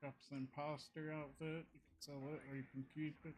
Drops the imposter outfit. You can sell it or you can keep it.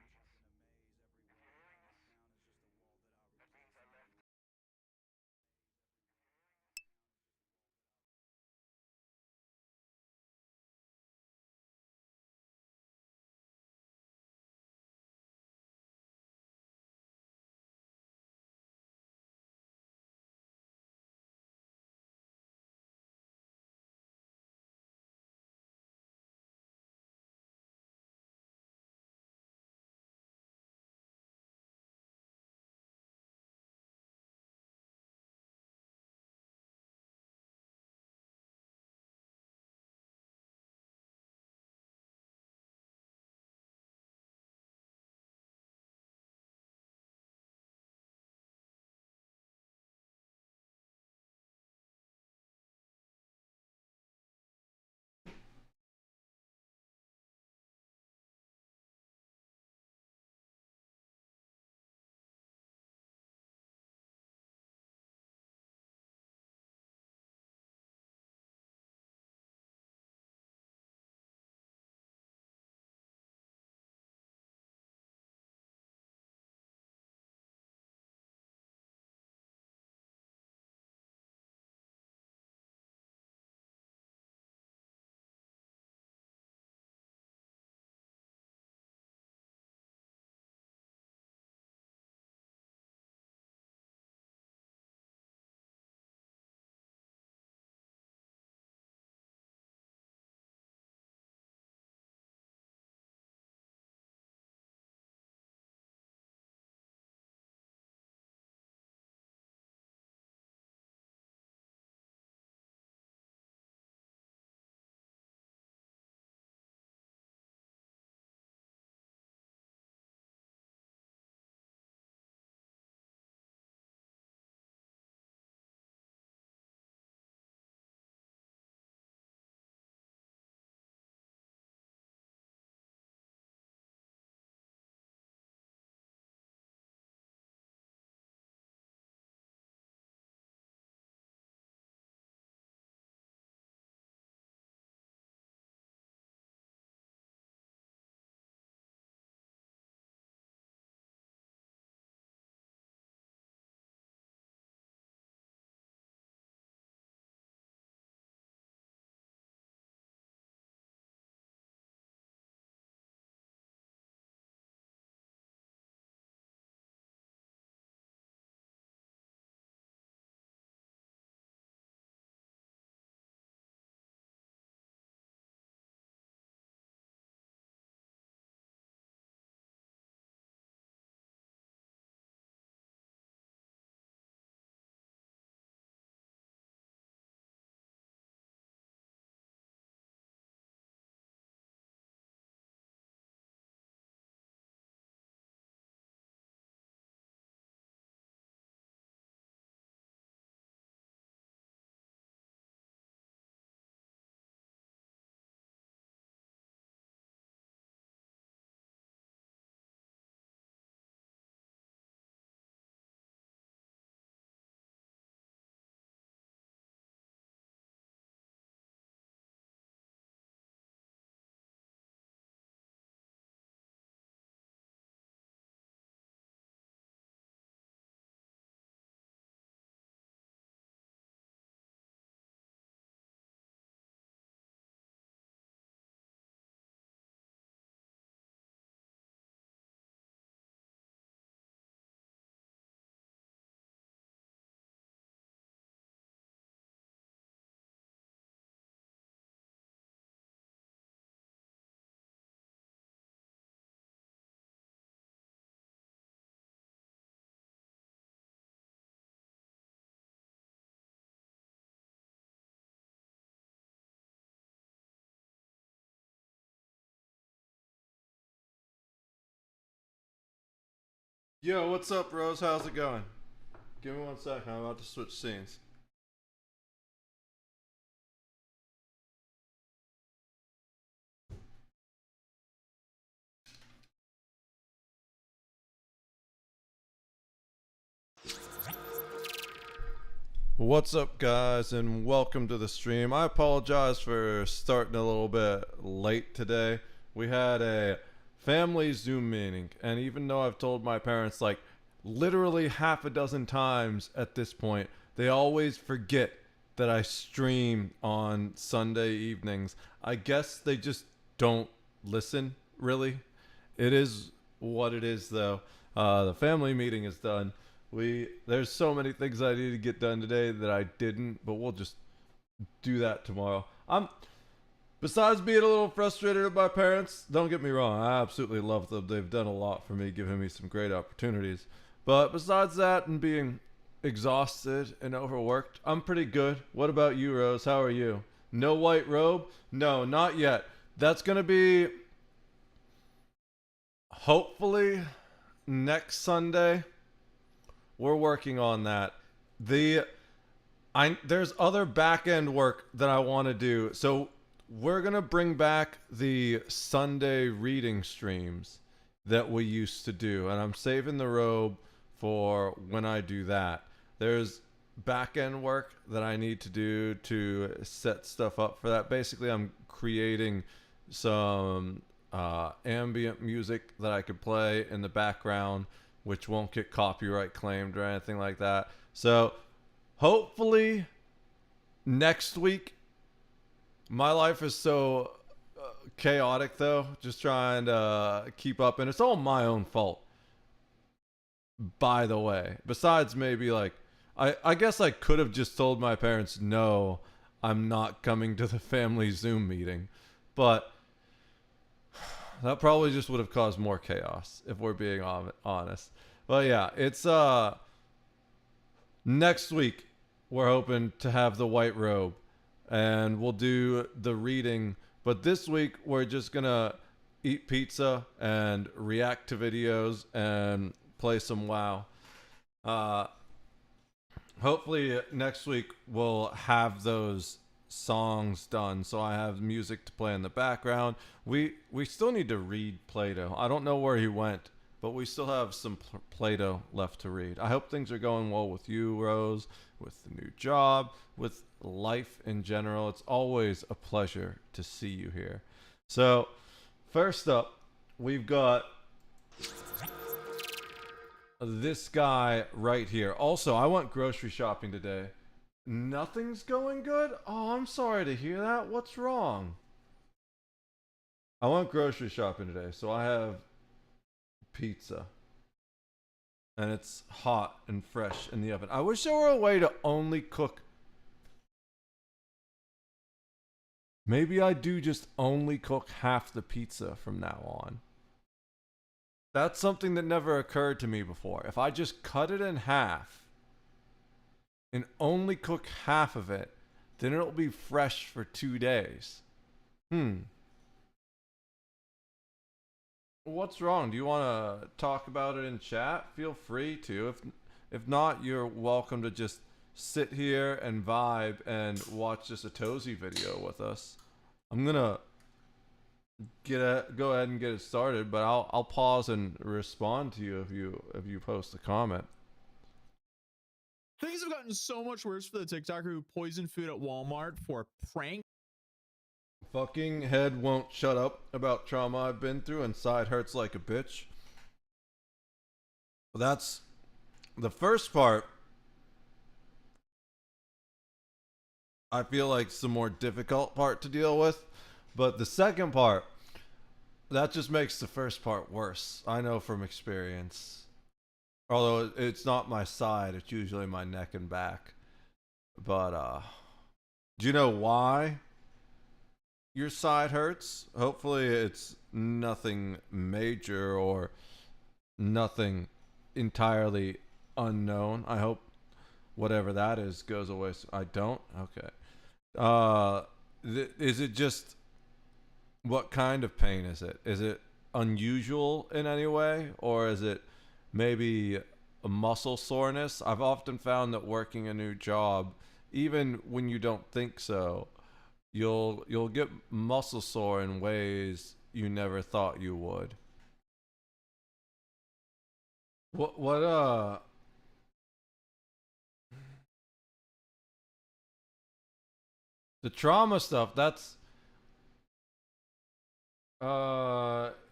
Yo, what's up, Rose? How's it going? Give me 1 second. I'm about to switch scenes. What's up, guys, and welcome to the stream. I apologize for starting a little bit late today. We had a family Zoom meeting, and even though I've told my parents like literally half a dozen times at this point, they always forget that I stream on Sunday evenings. I guess they just don't listen, really. It is what it is, though. The family meeting is done. There's so many things I need to get done today that I didn't, but we'll just do that tomorrow. Besides being a little frustrated with my parents, don't get me wrong, I absolutely love them. They've done a lot for me, giving me some great opportunities. But besides that and being exhausted and overworked, I'm pretty good. What about you, Rose? How are you? No white robe? No, not yet. That's gonna be hopefully next Sunday. We're working on that. There's other back end work that I want to do. So we're gonna bring back the Sunday reading streams that we used to do, and I'm saving the robe for when I do that. There's back end work that I need to do to set stuff up for that. Basically, I'm creating some ambient music that I could play in the background, which won't get copyright claimed or anything like that. So hopefully next week. My life is so chaotic, though, just trying to keep up, and it's all my own fault, by the way. Besides maybe like I guess I could have just told my parents, no, I'm not coming to the family Zoom meeting, but that probably just would have caused more chaos, if we're being honest. But yeah, it's next week we're hoping to have the white robe, and we'll do the reading. But this week we're just gonna eat pizza and react to videos and play some WoW. Hopefully next week we'll have those songs done, so I have music to play in the background. We still need to read Plato. I don't know where he went, but we still have some Plato left to read. I hope things are going well with you, Rose, with the new job, with life in general. It's always a pleasure to see you here. So first up, we've got this guy right here. Also, I went grocery shopping today. Nothing's going good? Oh, I'm sorry to hear that. What's wrong? I went grocery shopping today, so I have pizza. And it's hot and fresh in the oven. I wish there were a way to only cook. Maybe I do just only cook half the pizza from now on. That's something that never occurred to me before. If I just cut it in half and only cook half of it, then it'll be fresh for 2 days. What's wrong? Do you want to talk about it in chat? Feel free to. If not, you're welcome to just sit here and vibe and watch this Atozy video with us. I'm gonna go ahead and get it started, but I'll pause and respond to you if you post a comment. Things have gotten so much worse for the TikToker who poisoned food at Walmart for a prank. Fucking head won't shut up about trauma I've been through, and side hurts like a bitch. That's the first part. I feel like it's the more difficult part to deal with, but the second part, that just makes the first part worse. I know from experience. Although it's not my side, it's usually my neck and back. But do you know why your side hurts? Hopefully it's nothing major or nothing entirely unknown. I hope whatever that is goes away. I don't? Okay. Is it just, what kind of pain is it? Is it unusual in any way, or is it maybe a muscle soreness? I've often found that working a new job, even when you don't think so, you'll get muscle sore in ways you never thought you would. What the trauma stuff, that's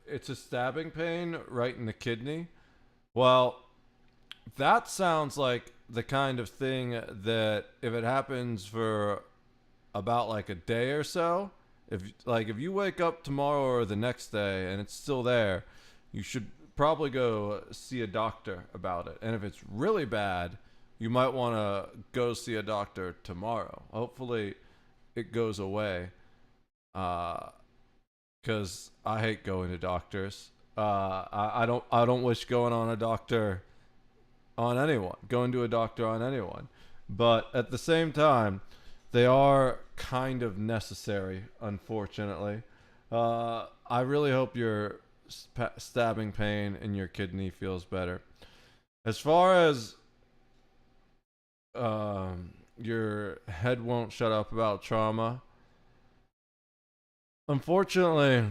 it's a stabbing pain right in the kidney. Well, that sounds like the kind of thing that if it happens for about like a day or so, if you wake up tomorrow or the next day and it's still there, you should probably go see a doctor about it. And if it's really bad, you might want to go see a doctor tomorrow. Hopefully it goes away. Because I hate going to doctors. I don't wish going on a doctor on anyone, going to a doctor on anyone. But at the same time, they are kind of necessary, unfortunately. I really hope your stabbing pain in your kidney feels better. As far as your head won't shut up about trauma, unfortunately,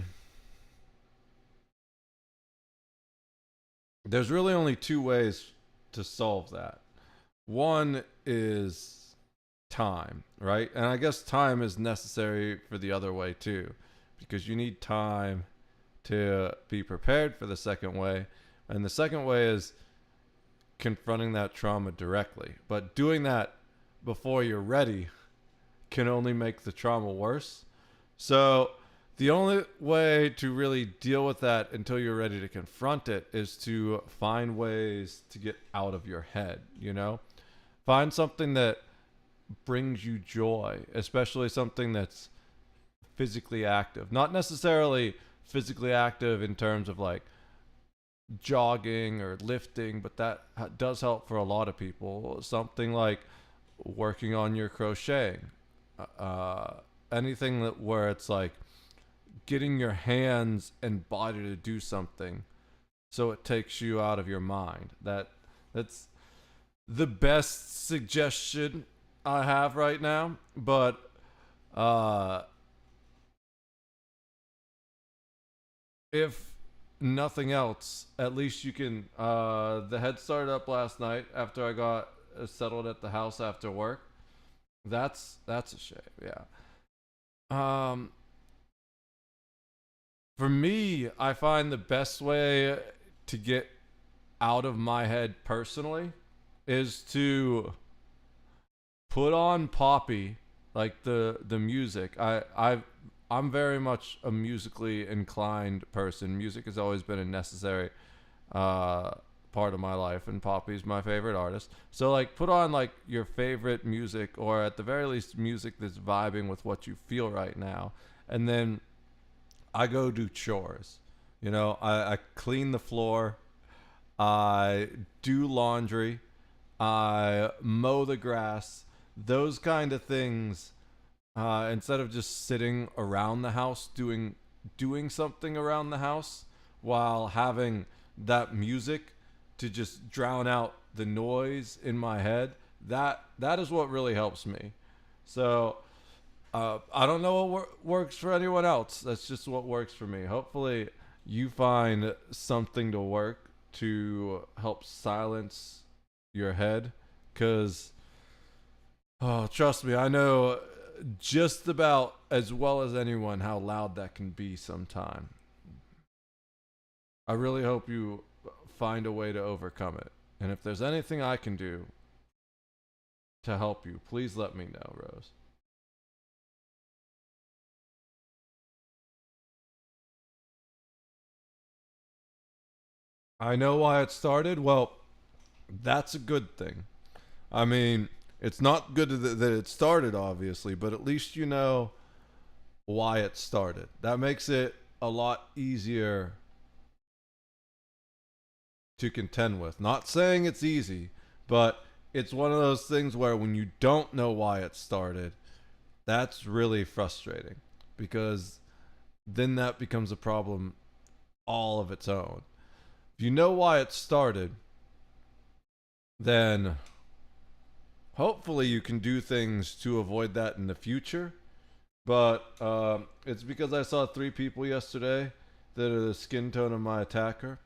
there's really only two ways to solve that. One is time, right? And I guess time is necessary for the other way too, because you need time to be prepared for the second way. And the second way is confronting that trauma directly. But doing that before you're ready can only make the trauma worse. So the only way to really deal with that until you're ready to confront it is to find ways to get out of your head, you know? Find something that brings you joy, especially something that's physically active. Not necessarily physically active in terms of like jogging or lifting, but that does help for a lot of people. Something like working on your crocheting. Anything that where it's like getting your hands and body to do something so it takes you out of your mind. That's the best suggestion I have right now, but if nothing else, at least you can the head started up last night after I got settled at the house after work. That's a shame. Yeah. For me, I find the best way to get out of my head personally is to put on Poppy, like the music. I'm very much a musically inclined person. Music has always been a necessary part of my life, and Poppy's my favorite artist. So like put on like your favorite music, or at the very least music that's vibing with what you feel right now, and then I go do chores. You know, I clean the floor, I do laundry, I mow the grass, those kind of things. Instead of just sitting around the house doing something around the house while having that music to just drown out the noise in my head, that is what really helps me. So I don't know what works for anyone else. That's just what works for me. Hopefully, you find something to work to help silence your head. Because, oh, trust me, I know just about as well as anyone how loud that can be sometime. I really hope you find a way to overcome it. And if there's anything I can do to help you, please let me know, Rose. I know why it started. Well, that's a good thing. I mean, it's not good that it started, obviously, but at least you know why it started. That makes it a lot easier to contend with. Not saying it's easy, but it's one of those things where when you don't know why it started, that's really frustrating, because then that becomes a problem all of its own. If you know why it started, then hopefully you can do things to avoid that in the future. But it's because I saw 3 people yesterday that are the skin tone of my attacker.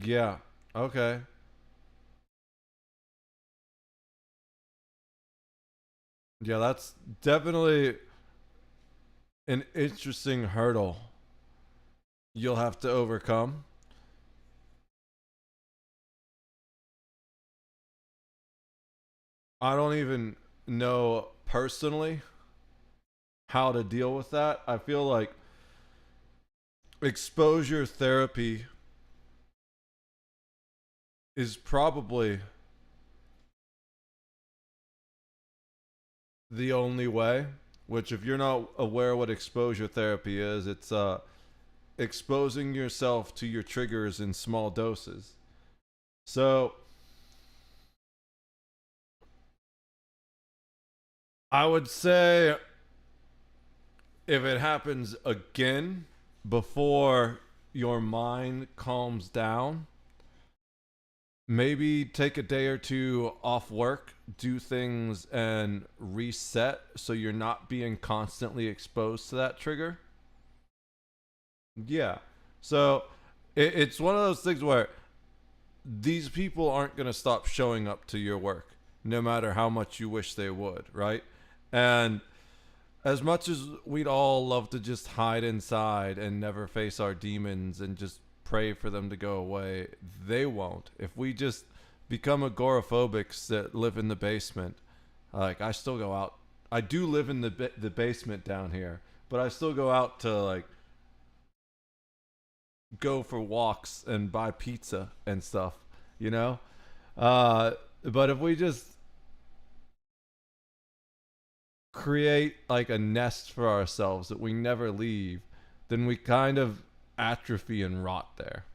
Yeah. Okay. Yeah, that's definitely an interesting hurdle you'll have to overcome. I don't even know personally how to deal with that. I feel like exposure therapy is probably the only way. Which, if you're not aware what exposure therapy is, it's exposing yourself to your triggers in small doses. So I would say if it happens again before your mind calms down, maybe take a day or two off work, do things and reset so you're not being constantly exposed to that trigger. Yeah. So it's one of those things where these people aren't going to stop showing up to your work no matter how much you wish they would, right? And as much as we'd all love to just hide inside and never face our demons and just pray for them to go away, they won't. If we just become agoraphobics that live in the basement, like I still go out. I do live in the basement down here, but I still go out to like go for walks and buy pizza and stuff, you know? But if we just create like a nest for ourselves that we never leave, then we kind of atrophy and rot there.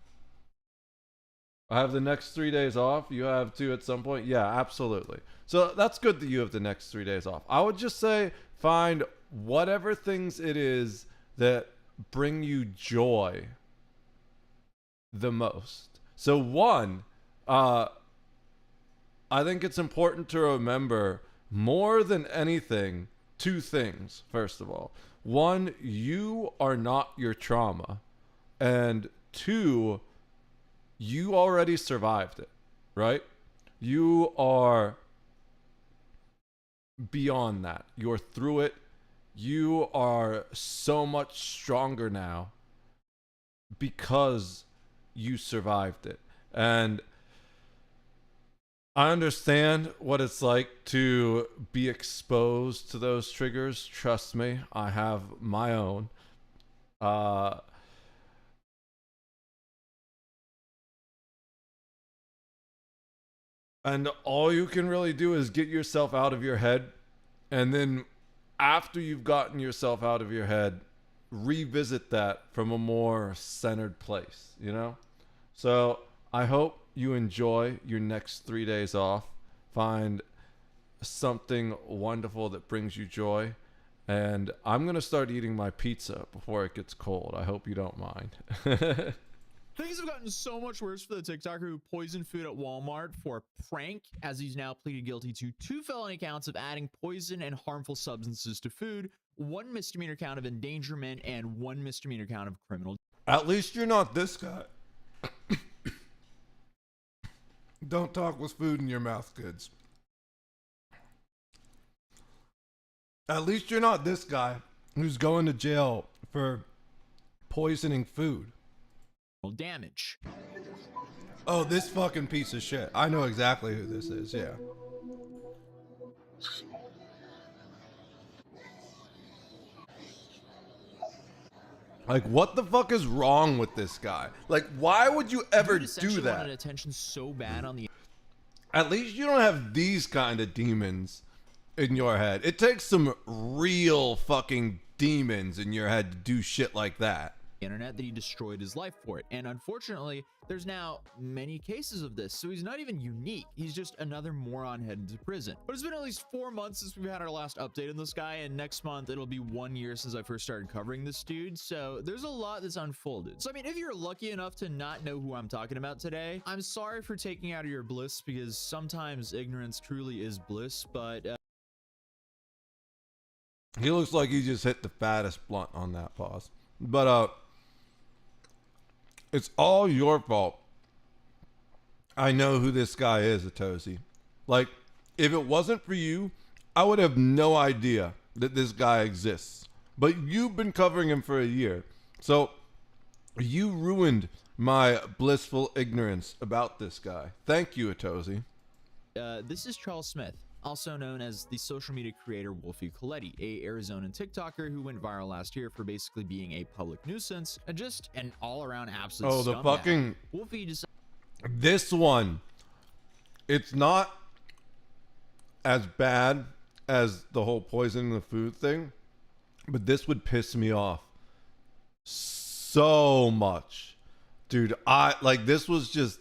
I have the next 3 days off. You have to at some point. Yeah, absolutely. So that's good that you have the next 3 days off. I would just say find whatever things it is that bring you joy the most. So one, I think it's important to remember more than anything, two things. First of all, one, you are not your trauma, and two, you already survived it, right? You are beyond that. You're through it. You are so much stronger now because you survived it. And I understand what it's like to be exposed to those triggers. Trust me, I have my own. And all you can really do is get yourself out of your head. And then after you've gotten yourself out of your head, revisit that from a more centered place, you know? So I hope you enjoy your next 3 days off. Find something wonderful that brings you joy. And I'm going to start eating my pizza before it gets cold. I hope you don't mind. Things have gotten so much worse for the TikToker who poisoned food at Walmart for a prank, as he's now pleaded guilty to 2 felony counts of adding poison and harmful substances to food, 1 misdemeanor count of endangerment, and 1 misdemeanor count of criminal. At least you're not this guy. Don't talk with food in your mouth, kids. At least you're not this guy who's going to jail for poisoning food. Damage. Oh, this fucking piece of shit. I know exactly who this is, yeah. Like, what the fuck is wrong with this guy? Like, why would you ever do that? Wanted attention so bad on the. At least you don't have these kind of demons in your head. It takes some real fucking demons in your head to do shit like that. Internet that he destroyed his life for it, and unfortunately there's now many cases of this, so he's not even unique. He's just another moron headed to prison. But it's been at least 4 months since we've had our last update on this guy, and next month it'll be 1 year since I first started covering this dude, so there's a lot that's unfolded. So I mean, if you're lucky enough to not know who I'm talking about today, I'm sorry for taking out of your bliss, because sometimes ignorance truly is bliss. But he looks like he just hit the fattest blunt on that pause. But it's all your fault. I know who this guy is, Atosi. Like, if it wasn't for you, I would have no idea that this guy exists. But you've been covering him for a year. So you ruined my blissful ignorance about this guy. Thank you, Atozy. This is Charles Smith, also known as the social media creator Wolfie Coletti, a Arizonan TikToker who went viral last year for basically being a public nuisance and just an all-around absolute Oh, the scumbag. fucking... Wolfie just This one, it's not as bad as the whole poisoning the food thing, but this would piss me off so much. Dude, this was just,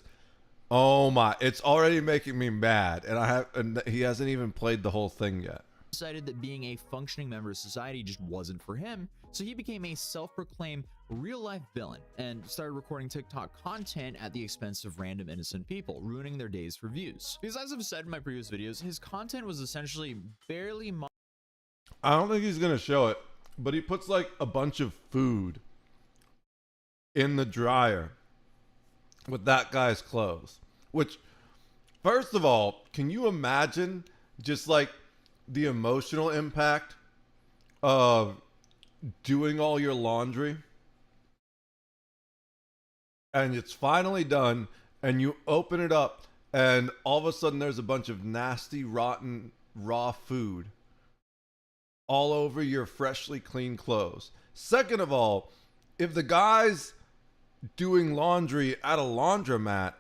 oh my, it's already making me mad, and he hasn't even played the whole thing yet. decided that being a functioning member of society just wasn't for him, so he became a self-proclaimed real-life villain and started recording TikTok content at the expense of random innocent people, ruining their days for views. Because as I've said in my previous videos, his content was essentially barely I don't think he's gonna show it, but he puts like a bunch of food in the dryer with that guy's clothes. Which, first of all, can you imagine just like the emotional impact of doing all your laundry and it's finally done and you open it up and all of a sudden there's a bunch of nasty, rotten, raw food all over your freshly clean clothes. Second of all, if the guy's doing laundry at a laundromat,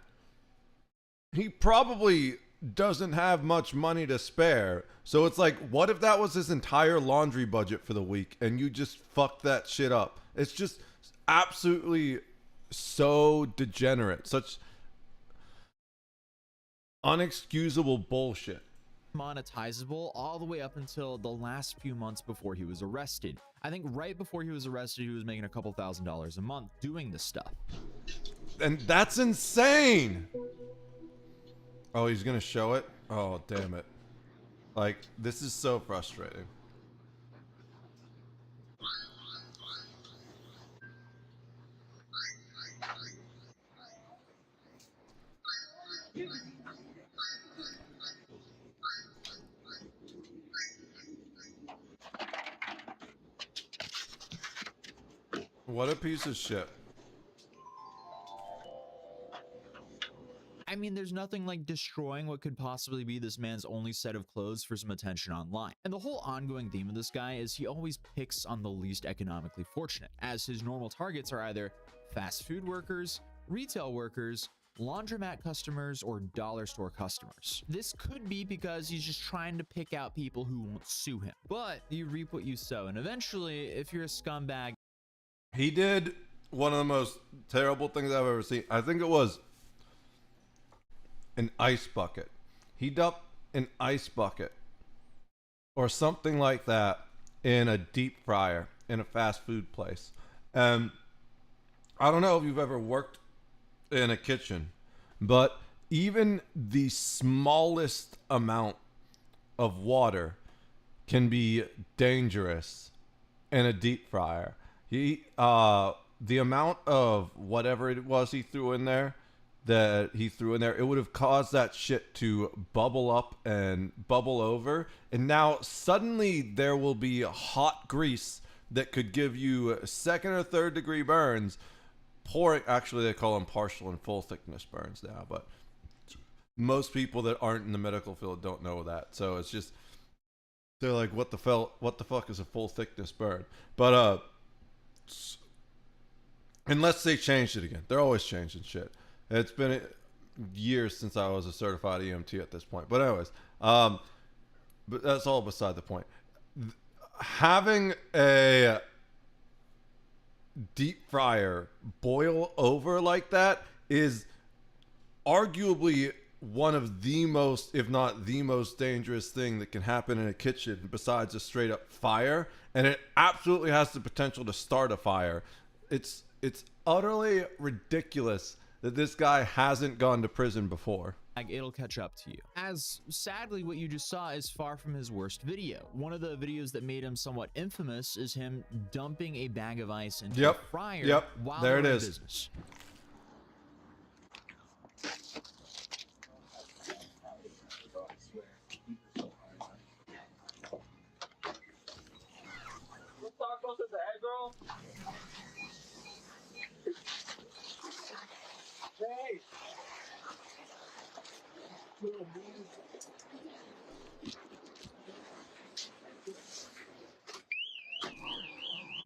he probably doesn't have much money to spare. So it's like, what if that was his entire laundry budget for the week and you just fucked that shit up? It's just absolutely so degenerate. Such unexcusable bullshit. monetizable all the way up until the last few months before he was arrested. I think right before he was arrested, he was making a couple $1,000s a month doing this stuff. And that's insane. Oh, he's gonna show it? Oh, damn it. Like, this is so frustrating. What a piece of shit. I mean, there's nothing like destroying what could possibly be this man's only set of clothes for some attention online. And the whole ongoing theme of this guy is he always picks on the least economically fortunate, as his normal targets are either fast food workers, retail workers, laundromat customers, or dollar store customers. This could be because he's just trying to pick out people who won't sue him. But you reap what you sow, and eventually, if you're a scumbag, He did one of the most terrible things I've ever seen. I think it was an ice bucket. He dumped an ice bucket or something like that in a deep fryer in a fast food place. And I don't know if you've ever worked in a kitchen, but even the smallest amount of water can be dangerous in a deep fryer. The amount of whatever it was he threw in there, it would have caused that shit to bubble up and bubble over. And now suddenly there will be hot grease that could give you second or third degree burns. Actually, they call them partial and full thickness burns now, but most people that aren't in the medical field don't know that. So it's just, they're like, what the fuck is a full thickness burn? But, unless they changed it again. They're always changing shit. It's been years since I was a certified EMT at this point. But anyways, but that's all beside the point. Having a deep fryer boil over like that is arguably one of the most, if not the most dangerous thing that can happen in a kitchen besides a straight up fire. And it absolutely has the potential to start a fire. It's utterly ridiculous that this guy hasn't gone to prison before. It'll catch up to you. As sadly, what you just saw is far from his worst video. One of the videos that made him somewhat infamous is him dumping a bag of ice into a fryer while there it in is. business.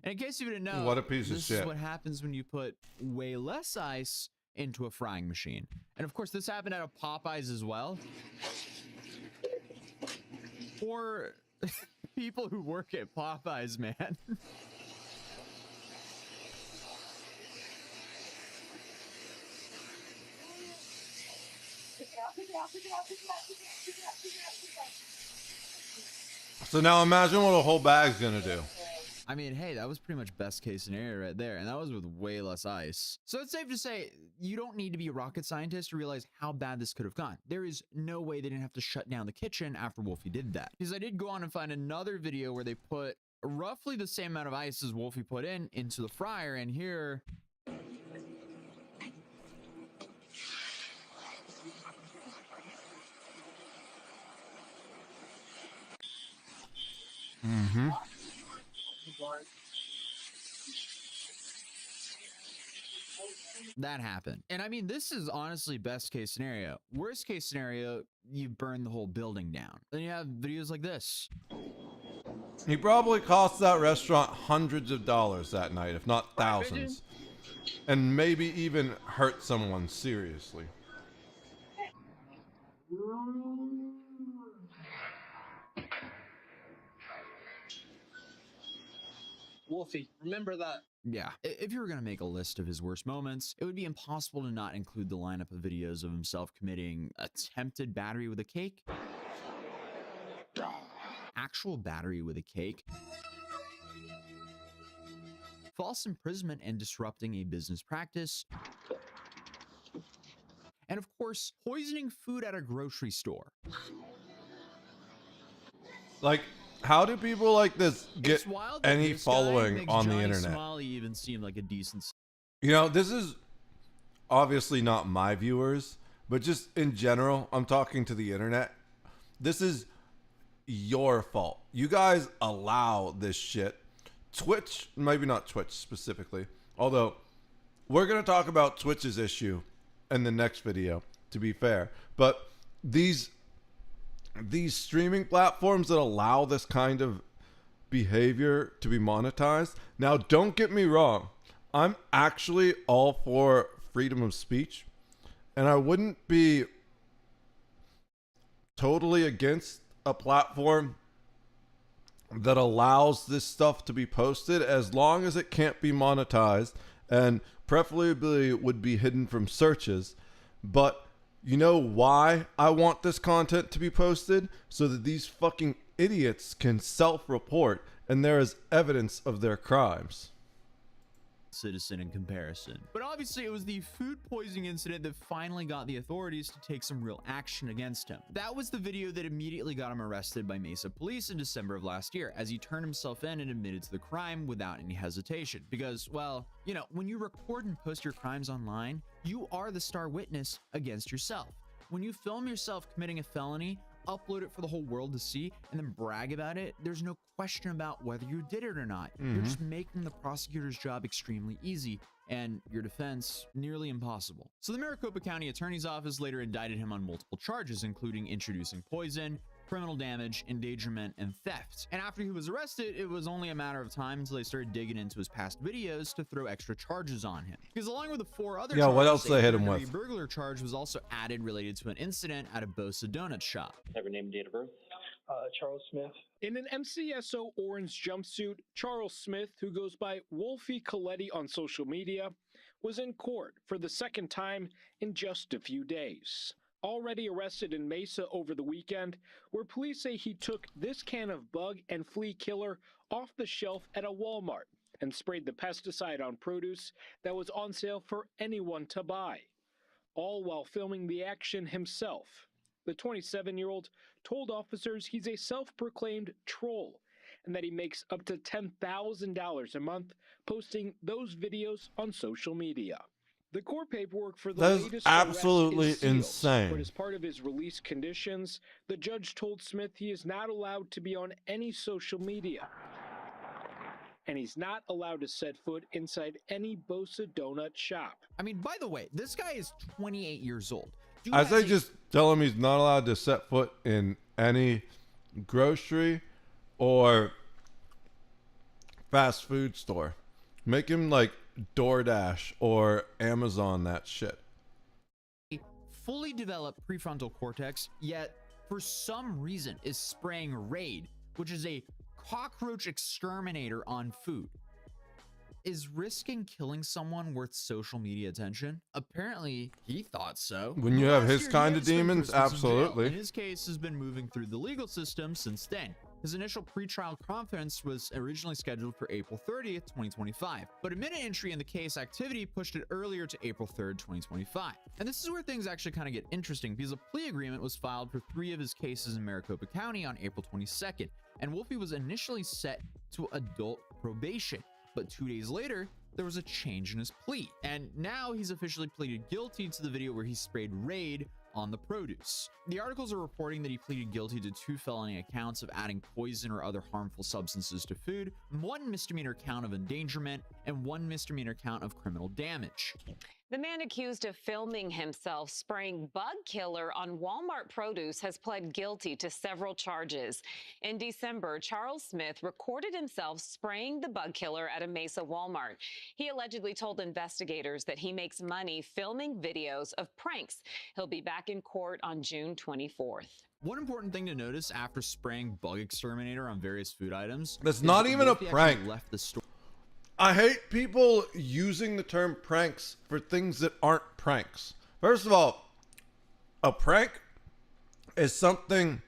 And in case you didn't know, What a piece of this shit. is what happens when you put way less ice into a frying machine. And of course, this happened at a Popeyes as well. Or people who work at Popeyes, man. So now imagine what a whole bag's gonna do. I mean, hey, that was pretty much best case scenario right there. And that was with way less ice. So it's safe to say you don't need to be a rocket scientist to realize how bad this could have gone. There is no way they didn't have to shut down the kitchen after Wolfie did that. Because I did go on and find another video where they put roughly the same amount of ice as Wolfie put into the fryer. And here... Mm-hmm. that happened. And I mean, this is honestly best case scenario. Worst case scenario, you burn the whole building down. Then you have videos like this. He probably cost that restaurant hundreds of dollars that night, if not thousands. And maybe even hurt someone seriously. Wolfie, remember that. Yeah, if you were going to make a list of his worst moments, it would be impossible to not include the lineup of videos of himself committing attempted battery with a cake, actual battery with a cake, false imprisonment and disrupting a business practice, and of course, poisoning food at a grocery store. Like, how do people like this get It's wild that any this guy following makes on the Johnny internet? Smiley even seem like a decent... You know, this is obviously not my viewers, but just in general, I'm talking to the internet. This is your fault. You guys allow this shit. Twitch, maybe not Twitch specifically, although we're going to talk about Twitch's issue in the next video, to be fair. But these streaming platforms that allow this kind of behavior to be monetized. Now, don't get me wrong. I'm actually all for freedom of speech, and I wouldn't be totally against a platform that allows this stuff to be posted as long as it can't be monetized and preferably would be hidden from searches. But you know why I want this content to be posted? So that these fucking idiots can self-report and there is evidence of their crimes. citizen in comparison. But obviously it was the food poisoning incident that finally got the authorities to take some real action against him. That was the video that immediately got him arrested by Mesa police in December of last year, as he turned himself in and admitted to the crime without any hesitation. Because, well, you know, when you record and post your crimes online, you are the star witness against yourself. When you film yourself committing a felony, upload it for the whole world to see, and then brag about it, there's no question about whether you did it or not. You're just making the prosecutor's job extremely easy and your defense nearly impossible. So the Maricopa County Attorney's Office later indicted him on multiple charges, including introducing poison, criminal damage, endangerment, and theft. And after he was arrested, it was only a matter of time until they started digging into his past videos to throw extra charges on him. Because along with the 4 other charges, what else they hit him a with? burglar charge was also added related to an incident at a Bosa Donut shop. Have your name and date of birth? Charles Smith. In an MCSO orange jumpsuit, Charles Smith, who goes by Wolfie Coletti on social media, was in court for the second time in just a few days. Already arrested in Mesa over the weekend, where police say he took this can of bug and flea killer off the shelf at a Walmart and sprayed the pesticide on produce that was on sale for anyone to buy, all while filming the action himself. The 27-year-old told officers he's a self-proclaimed troll and that he makes up to $10,000 a month posting those videos on social media. The court paperwork for the That is latest absolutely arrest is sealed, insane. But as part of his release conditions, the judge told Smith he is not allowed to be on any social media. and he's not allowed to set foot inside any Bosa Donut shop. I mean, by the way, this guy is 28 years old. Dude I has say a- just tell him he's not allowed to set foot in any grocery or fast food store. Make him like DoorDash or Amazon that shit. fully developed prefrontal cortex, yet for some reason is spraying Raid, which is a cockroach exterminator, on food. Is risking killing someone worth social media attention? Apparently, he thought so. When you have Last his year, he kind had of to spend demons, Christmas in jail, absolutely. and his case has been moving through the legal system since then. His initial pretrial conference was originally scheduled for April 30th, 2025, but a minute entry in the case activity pushed it earlier to April 3rd, 2025. And this is where things actually kind of get interesting, because a plea agreement was filed for 3 of his cases in Maricopa County on April 22nd, and Wolfie was initially set to adult probation. But 2 days later, there was a change in his plea, and now he's officially pleaded guilty to the video where he sprayed Raid on the produce. The articles are reporting that he pleaded guilty to 2 felony accounts of adding poison or other harmful substances to food, 1 misdemeanor count of endangerment, and 1 misdemeanor count of criminal damage. The man accused of filming himself spraying bug killer on Walmart produce has pled guilty to several charges. In December, Charles Smith recorded himself spraying the bug killer at a Mesa Walmart. He allegedly told investigators that he makes money filming videos of pranks. He'll be back in court on June 24th. One important thing to notice after spraying bug exterminator on various food items, That's is not that even a Wolfie actually prank. left the store. I hate people using the term pranks for things that aren't pranks. First of all, a prank is something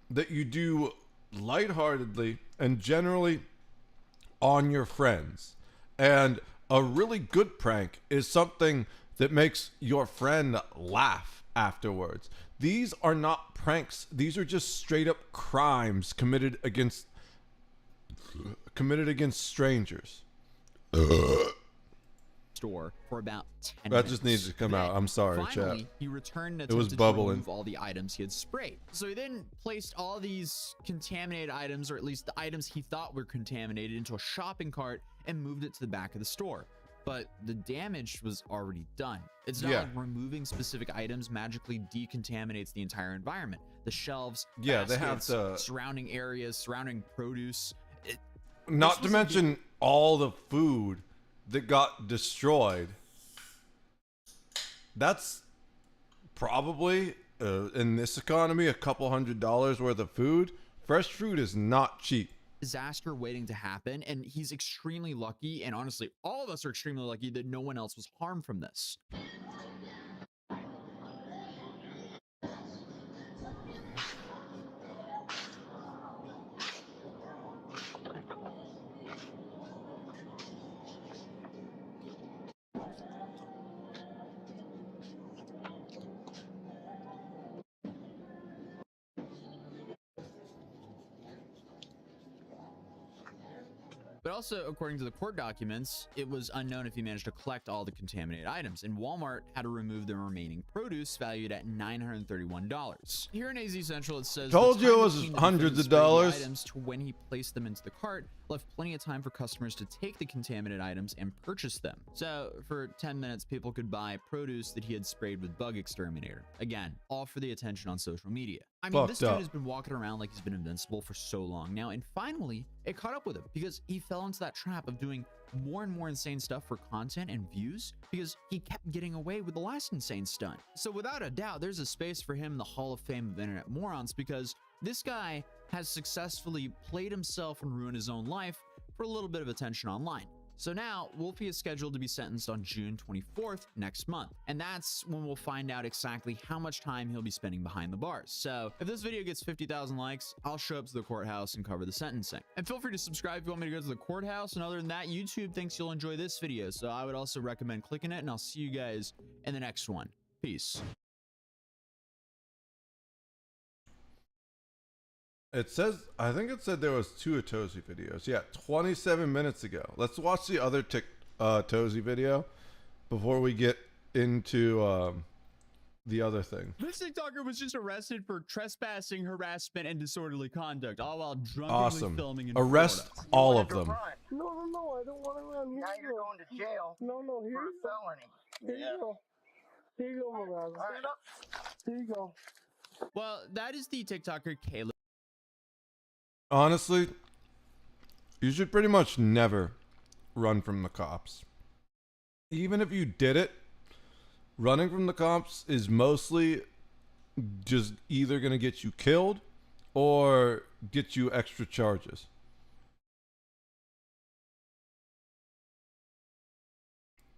that you do lightheartedly and generally on your friends. And a really good prank is something that makes your friend laugh afterwards. These are not pranks. These are just straight up crimes committed against strangers. Store for about 10 That minutes. just needs to come out. Then, I'm sorry, finally, chat. he returned and It was attempted to bubbling. remove all the items he had sprayed. So he then placed all these contaminated items, or at least the items he thought were contaminated, into a shopping cart and moved it to the back of the store. But the damage was already done. It's not Yeah. like removing specific items magically decontaminates the entire environment. The shelves, Yeah, they have baskets, to- surrounding areas, surrounding produce. Not to was a mention all the food that got destroyed. That's probably, in this economy, a couple $100s worth of food. Fresh fruit is not cheap. Disaster waiting to happen, and he's extremely lucky, and honestly all of us are extremely lucky that no one else was harmed from this. But also, according to the court documents, it was unknown if he managed to collect all the contaminated items, and Walmart had to remove the remaining produce valued at $931. Here in AZ Central, it says Told the you it time was between the hundreds of defendant spraying the dollars. items to when he placed them into the cart left plenty of time for customers to take the contaminated items and purchase them. So for 10 minutes, people could buy produce that he had sprayed with bug exterminator. Again, all for the attention on social media. I mean, this Fucked dude up. has been walking around like he's been invincible for so long now, and finally it caught up with him because he fell into that trap of doing more and more insane stuff for content and views because he kept getting away with the last insane stunt. So without a doubt, there's a space for him in the Hall of Fame of internet morons, because this guy has successfully played himself and ruined his own life for a little bit of attention online. So now, Wolfie is scheduled to be sentenced on June 24th next month, and that's when we'll find out exactly how much time he'll be spending behind the bars. So if this video gets 50,000 likes, I'll show up to the courthouse and cover the sentencing. And feel free to subscribe if you want me to go to the courthouse, and other than that, YouTube thinks you'll enjoy this video, so I would also recommend clicking it, and I'll see you guys in the next one. Peace. It says, I think it said there was 2 Atozy videos. Yeah, 27 minutes ago. Let's watch the other Atozy video before we get into the other thing. This TikToker was just arrested for trespassing, harassment, and disorderly conduct, all while drunkenly Awesome. filming in Arrest Florida. all of them. No, Now you're going to jail No, here for a you go. felony. Here you go. Here you go, my brother. Stand up. Here you go. Well, that is the TikToker Caleb. Honestly, you should pretty much never run from the cops. Even if you did it, running from the cops is mostly just either going to get you killed or get you extra charges.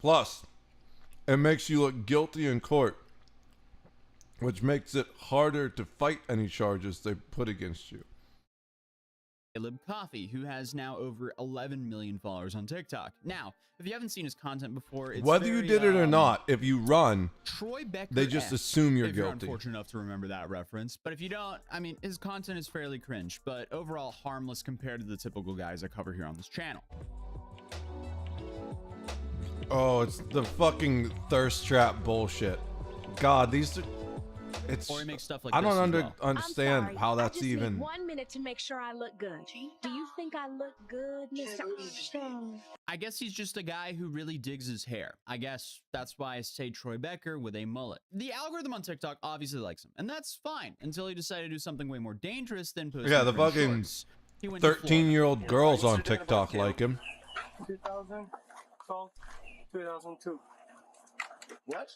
Plus, it makes you look guilty in court, which makes it harder to fight any charges they put against you. Caleb Coffee, who has now over 11 million followers on TikTok. Now, if you haven't seen his content before, it's Whether you very, did it or not, if you run, Troy Becker, they just assume you're if you're guilty. unfortunate enough to remember that reference. But if you don't, I mean, his content is fairly cringe, but overall harmless compared to the typical guys I cover here on this channel. Oh, it's the fucking thirst trap bullshit. God, these are... It's... Or he makes stuff like I don't this as well. understand I'm sorry, how I that's just need even... 1 minute to make sure I look good. Do you think I look good, Mr. Armstrong? I guess he's just a guy who really digs his hair. I guess that's why I say Troy Becker with a mullet. The algorithm on TikTok obviously likes him, and that's fine until he decided to do something way more dangerous than posting. Yeah, the cringe fucking shorts. He went to Florida. 13-year-old girls on TikTok like him. 2012, 2002. What?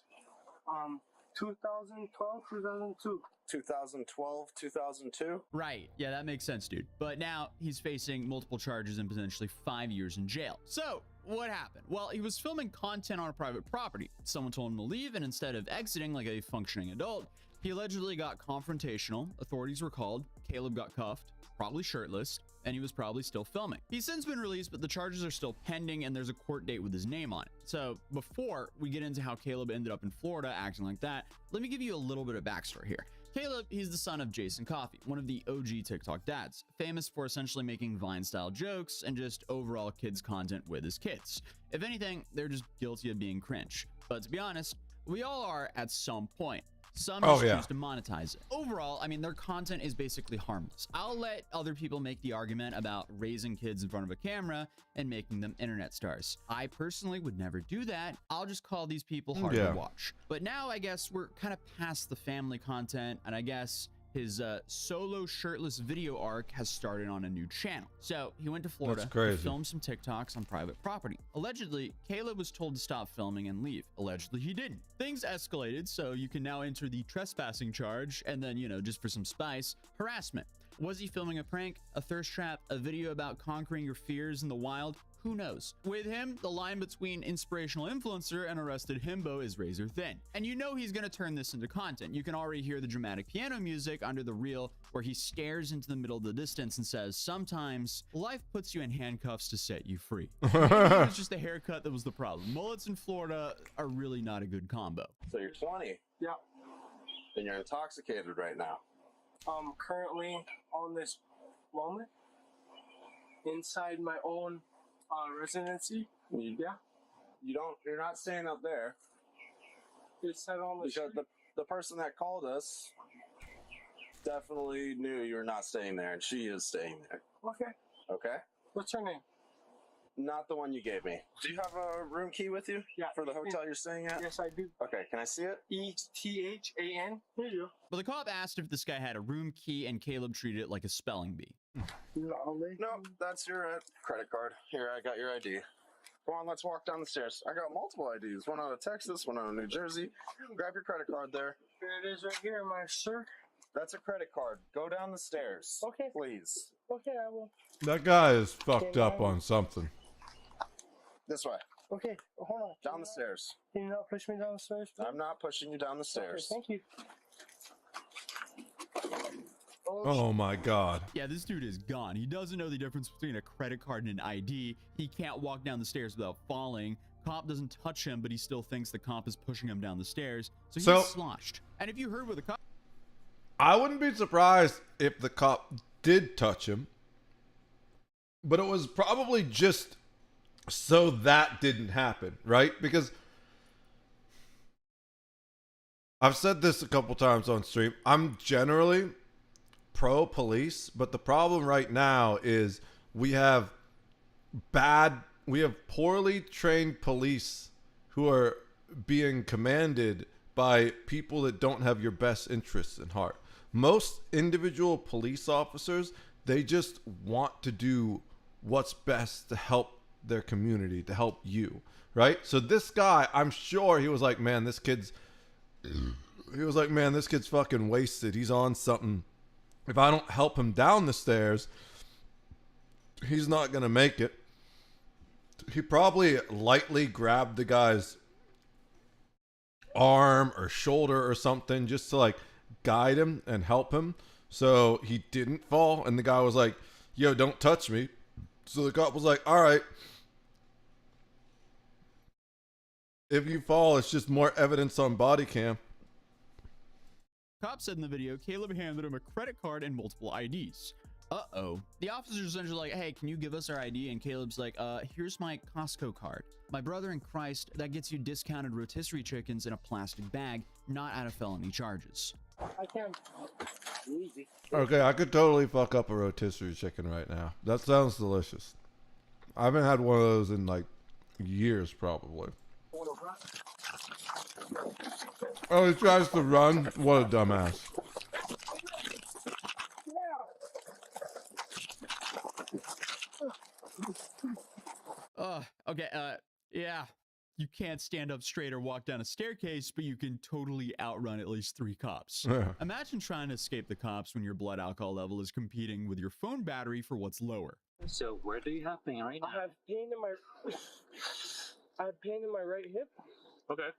2012, 2002. 2012, 2002? Right. Yeah, that makes sense, dude. But now he's facing multiple charges and potentially 5 years in jail. So what happened? Well, he was filming content on a private property. Someone told him to leave, and instead of exiting like a functioning adult, he allegedly got confrontational. Authorities were called. Caleb got cuffed, probably shirtless, and he was probably still filming. He's since been released, but the charges are still pending, and there's a court date with his name on it. So before we get into how Caleb ended up in Florida acting like that, let me give you a little bit of backstory here. Caleb, he's the son of Jason Coffee, one of the OG TikTok dads, famous for essentially making Vine-style jokes and just overall kids content with his kids. If anything, they're just guilty of being cringe. But to be honest, we all are at some point. Some just choose to monetize it. Overall, I mean, their content is basically harmless. I'll let other people make the argument about raising kids in front of a camera and making them internet stars. I personally would never do that. I'll just call these people hard to watch. But now I guess we're kind of past the family content, and I guess his solo shirtless video arc has started on a new channel. So he went to Florida to film some TikToks on private property. Allegedly, Caleb was told to stop filming and leave. Allegedly, he didn't. Things escalated, so you can now enter the trespassing charge, and then, you know, just for some spice, harassment. Was he filming a prank, a thirst trap, a video about conquering your fears in the wild? Who knows? With him, the line between inspirational influencer and arrested himbo is razor thin. And you know he's gonna turn this into content. You can already hear the dramatic piano music under the reel where he stares into the middle of the distance and says, sometimes life puts you in handcuffs to set you free. Maybe it was just the haircut that was the problem. Mullets in Florida are really not a good combo. So you're 20? Yeah. And you're intoxicated right now? Currently on this moment, inside my own residency. You're not staying up there. It's set on the because the person that called us definitely knew you were not staying there, and she is staying there. Okay. What's her name? Not the one you gave me. Do you have a room key with you? Yeah. For the hotel you're staying at? Yes, I do. Okay, can I see it? ETHAN. Here you go. But the cop asked if this guy had a room key, and Caleb treated it like a spelling bee. No, that's your credit card. Here, I got your ID. Come on, let's walk down the stairs. I got multiple IDs. One out of Texas, one out of New Jersey. Grab your credit card there. There it is right here, my sir. That's a credit card. Go down the stairs. Okay. Please. Okay, I will. That guy is fucked up on something. This way. Okay, hold on. Down the stairs. Can you not push me down the stairs, please? I'm not pushing you down the stairs. Okay, thank you. Oh my god. Yeah, this dude is gone. He doesn't know the difference between a credit card and an ID. He can't walk down the stairs without falling. Cop doesn't touch him, but he still thinks the cop is pushing him down the stairs. So he's sloshed. And if you heard what the cop... I wouldn't be surprised if the cop did touch him. But it was probably just so that didn't happen, right? Because I've said this a couple times on stream. I'm generally pro police, but the problem right now is we have bad we have poorly trained police who are being commanded by people that don't have your best interests in heart. Most individual police officers, they just want to do what's best to help their community, to help you, right? So this guy, I'm sure he was like, man, this kid's fucking wasted. He's on something. If I don't help him down the stairs, he's not gonna make it. He probably lightly grabbed the guy's arm or shoulder or something just to like guide him and help him so he didn't fall. And the guy was like, yo, don't touch me. So the cop was like, all right, if you fall, it's just more evidence on body cam. Cop said in the video, Caleb handed him a credit card and multiple IDs. Uh-oh. The officer's essentially like, hey, can you give us our ID? And Caleb's like, here's my Costco card. My brother in Christ, that gets you discounted rotisserie chickens in a plastic bag, not out of felony charges. I can. Easy. Okay, I could totally fuck up a rotisserie chicken right now. That sounds delicious. I haven't had one of those in like years, probably. Oh, he tries to run? What a dumbass. Okay, yeah. You can't stand up straight or walk down a staircase, but you can totally outrun at least 3 cops. Yeah. Imagine trying to escape the cops when your blood alcohol level is competing with your phone battery for what's lower. So where do you have pain right now? I have pain in my right hip. Okay.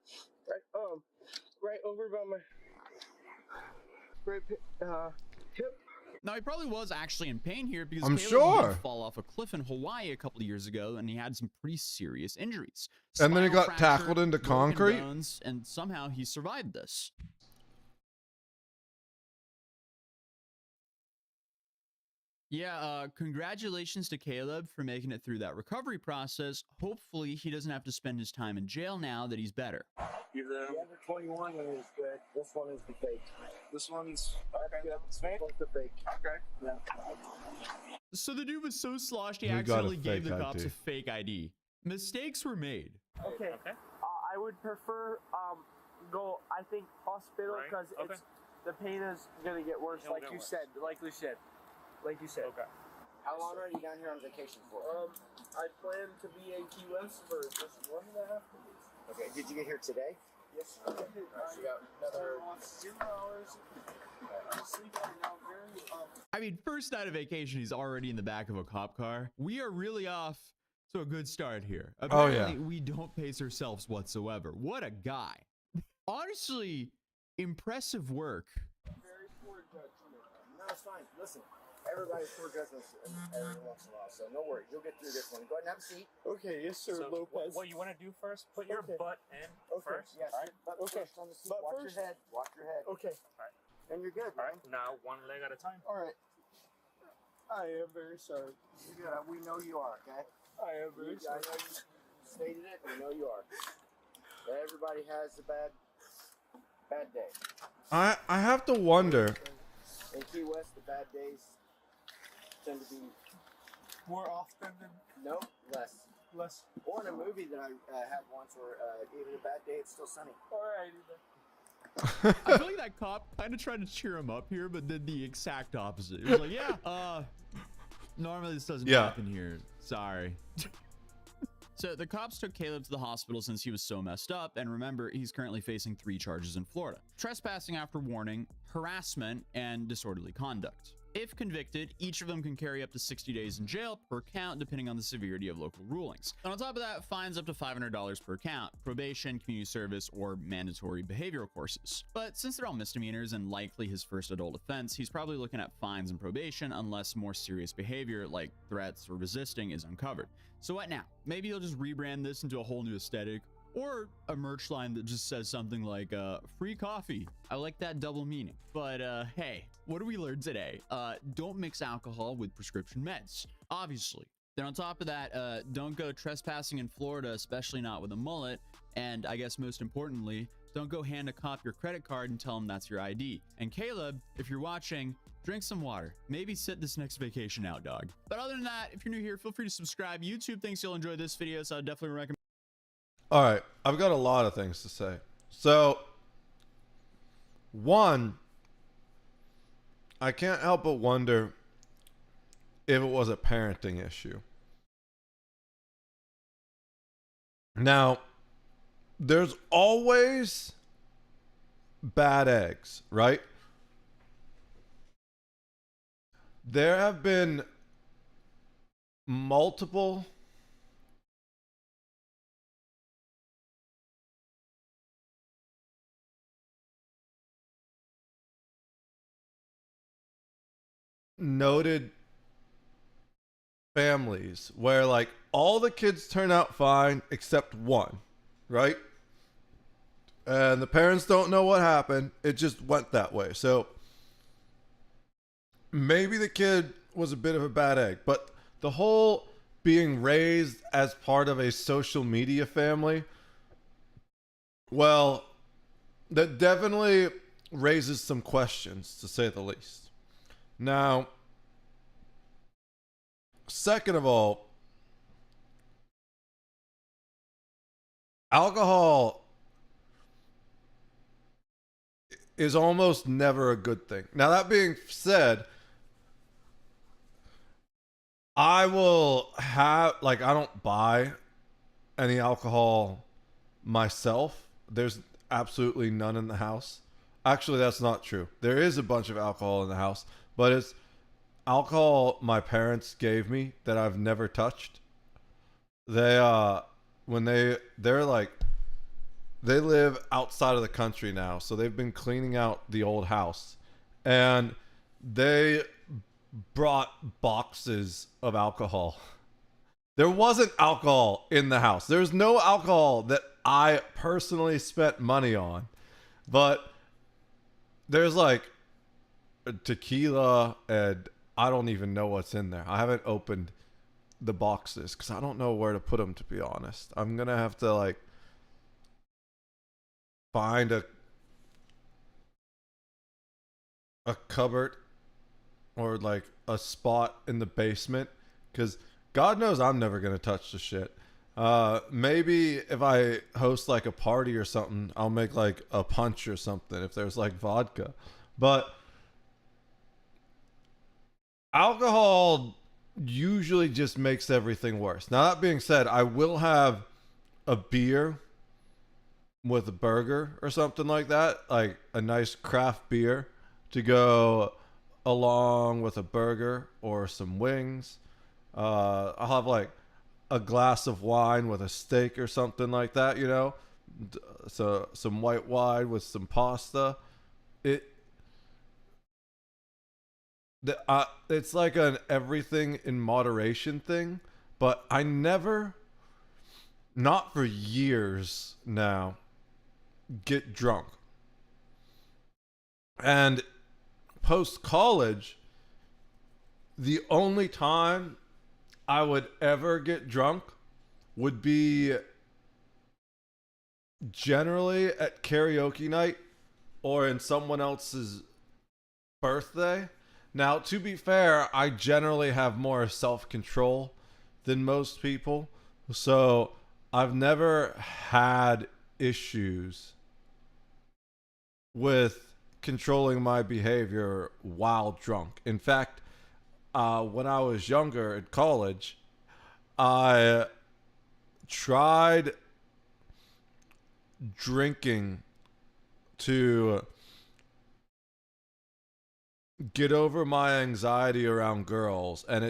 Right over by my right hip. Now, he probably was actually in pain here because I'm Caleb sure. did fall off a cliff in Hawaii a couple of years ago, and he had some pretty serious injuries. And then he Spinal got fracture, tackled into broken concrete? bones, and somehow he survived this. Yeah, congratulations to Caleb for making it through that recovery process. Hopefully, he doesn't have to spend his time in jail now that he's better. Give them. The under 21 one is good. This one is the fake. This one's okay. That's fake. This one's the fake. Okay. Yeah. So the dude was so sloshed, he We got a accidentally gave fake the cops ID. a fake ID. Mistakes were made. Okay. I would prefer go. I think hospital Right, because okay. it's the pain is gonna get worse, It'll like get you worse. said. Like you said. Okay. How long are you down here on vacation for? I plan to be in Key West for just 1.5 days. Okay, did you get here today? Yes, sir. So you got another. 0 hours. I'm sleeping right now. Very I mean, first night of vacation, he's already in the back of a cop car. We are really off to a good start here. Oh, yeah. Apparently, we don't pace ourselves whatsoever. What a guy. Honestly, impressive work. very poor judgment. No, it's fine. Listen, everybody's poor judgments every once in a while, so no worries. You'll get through this one. Go ahead and have a seat. Okay, yes, sir, So Lopez. what you want to do first? Put your Okay. butt in Okay. first. Yes. All right. Butt Okay. first on the seat. Butt Watch first? your head. Watch your head. Okay. And you're good, All man. right. Now one leg at a time. All right. I am very sorry. You're good. We know you are, okay? I am very I sorry. know you stated it. We know you are. But everybody has a bad day. I have to wonder. In Key West, the bad days tend to be More often than nope, less. less. Or in a movie that I had once where even a bad day, it's still sunny. All right. I feel like that cop kind of tried to cheer him up here, but did the exact opposite. He was like, yeah, normally this doesn't Yeah. happen here. Sorry. So the cops took Caleb to the hospital since he was so messed up, and remember, he's currently facing 3 charges in Florida: trespassing after warning, harassment, and disorderly conduct. If convicted, each of them can carry up to 60 days in jail per count, depending on the severity of local rulings. And on top of that, fines up to $500 per count, probation, community service, or mandatory behavioral courses. But since they're all misdemeanors and likely his first adult offense, he's probably looking at fines and probation unless more serious behavior like threats or resisting is uncovered. So what now? Maybe he'll just rebrand this into a whole new aesthetic, or a merch line that just says something like free coffee. I like that double meaning. But hey, what do we learn today? Don't mix alcohol with prescription meds, obviously. Then on top of that, don't go trespassing in Florida, especially not with a mullet. And I guess most importantly, Don't go hand a cop your credit card and tell him that's your ID. And Caleb, if you're watching, drink some water. Maybe sit this next vacation out, dog. But other than that, if you're new here, feel free to subscribe. YouTube thinks you'll enjoy this video, so I definitely recommend. All right, I've got a lot of things to say. So, one, I can't help but wonder if it was a parenting issue. Now, there's always bad eggs, right? There have been multiple noted families where like all the kids turn out fine except one, right? And the parents don't know what happened. It just went that way. So maybe the kid was a bit of a bad egg, but the whole being raised as part of a social media family, well, that definitely raises some questions, to say the least. Now, second of all, alcohol is almost never a good thing. Now, that being said, I will have, like, I don't buy any alcohol myself. There's absolutely none in the house. Actually, that's not true. There is a bunch of alcohol in the house, but it's alcohol my parents gave me that I've never touched. They, when they're like, they live outside of the country now, so they've been cleaning out the old house, and they brought boxes of alcohol. There wasn't alcohol in the house. There's no alcohol that I personally spent money on, but there's like tequila, and I don't even know what's in there. I haven't opened the boxes because I don't know where to put them, to be honest. I'm gonna have to like find a cupboard or like a spot in the basement, because God knows I'm never gonna touch the shit. Maybe if I host like a party or something, I'll make like a punch or something if there's like vodka. But alcohol usually just makes everything worse. Now, that being said, I will have a beer with a burger or something like that, like a nice craft beer to go along with a burger or some wings. I'll have like a glass of wine with a steak or something like that, you know? So some white wine with some pasta. It's like an everything in moderation thing, but I never, not for years now, get drunk. And post-college, the only time I would ever get drunk would be generally at karaoke night or in someone else's birthday. Now, to be fair, I generally have more self-control than most people, so I've never had issues with controlling my behavior while drunk. In fact, when I was younger at college, I tried drinking to get over my anxiety around girls, and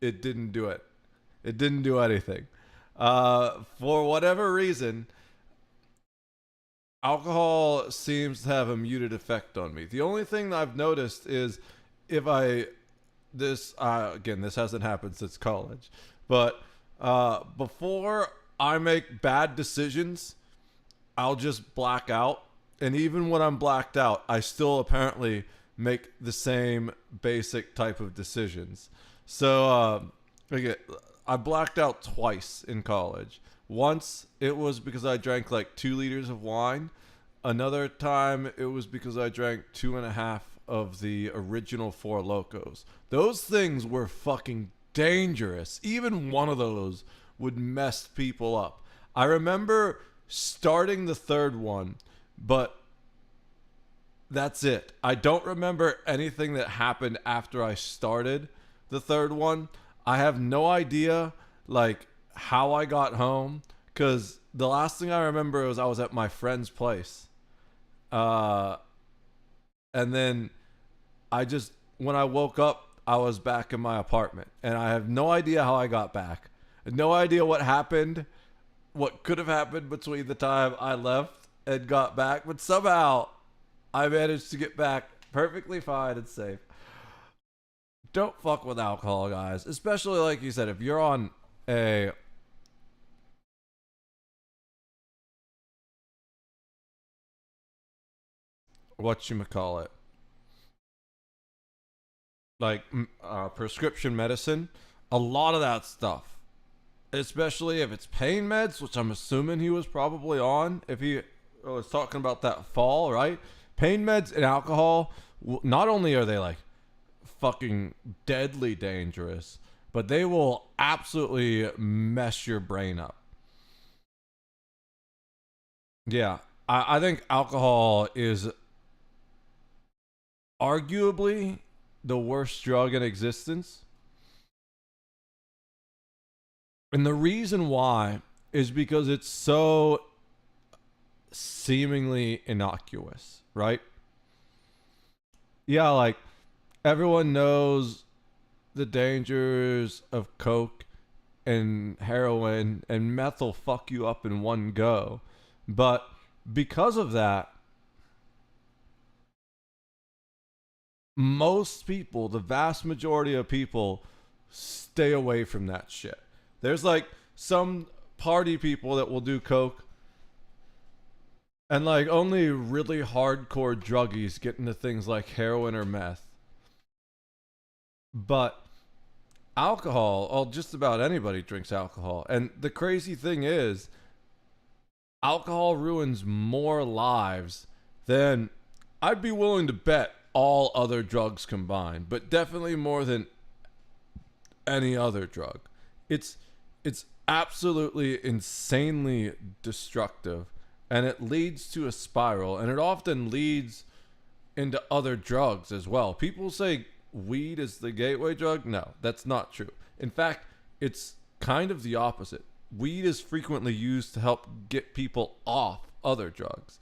it didn't do it. It didn't do anything. For whatever reason, alcohol seems to have a muted effect on me. The only thing that I've noticed is if this hasn't happened since college, but before I make bad decisions, I'll just black out. And even when I'm blacked out, I still apparently make the same basic type of decisions. So I blacked out twice in college. Once it was because I drank like 2 liters of wine. Another time it was because I drank 2.5 of the original Four Locos. Those things were fucking dangerous. Even one of those would mess people up. I remember starting the third one, but that's it. I don't remember anything that happened after I started the third one. I have no idea like how I got home, because the last thing I remember was I was at my friend's place. And then when I woke up, I was back in my apartment, and I have no idea how I got back. No idea what happened, what could have happened between the time I left and got back, but somehow I managed to get back perfectly fine and safe. Don't fuck with alcohol, guys. Especially, like you said, if you're on a whatchamacallit, like prescription medicine, a lot of that stuff, especially if it's pain meds, which I'm assuming he was probably on if he was talking about that fall, right? Pain meds and alcohol, not only are they like fucking deadly dangerous, but they will absolutely mess your brain up. Yeah, I think alcohol is arguably the worst drug in existence. And the reason why is because it's so seemingly innocuous, right? Yeah, like everyone knows the dangers of coke and heroin, and meth will fuck you up in one go. But because of that, most people, the vast majority of people, stay away from that shit. There's like some party people that will do coke, and like only really hardcore druggies get into things like heroin or meth. But alcohol, well, just about anybody drinks alcohol. And the crazy thing is, alcohol ruins more lives than I'd be willing to bet all other drugs combined, but definitely more than any other drug. It's absolutely insanely destructive, and it leads to a spiral, and it often leads into other drugs as well. People say weed is the gateway drug. No, that's not true. In fact, it's kind of the opposite. Weed is frequently used to help get people off other drugs.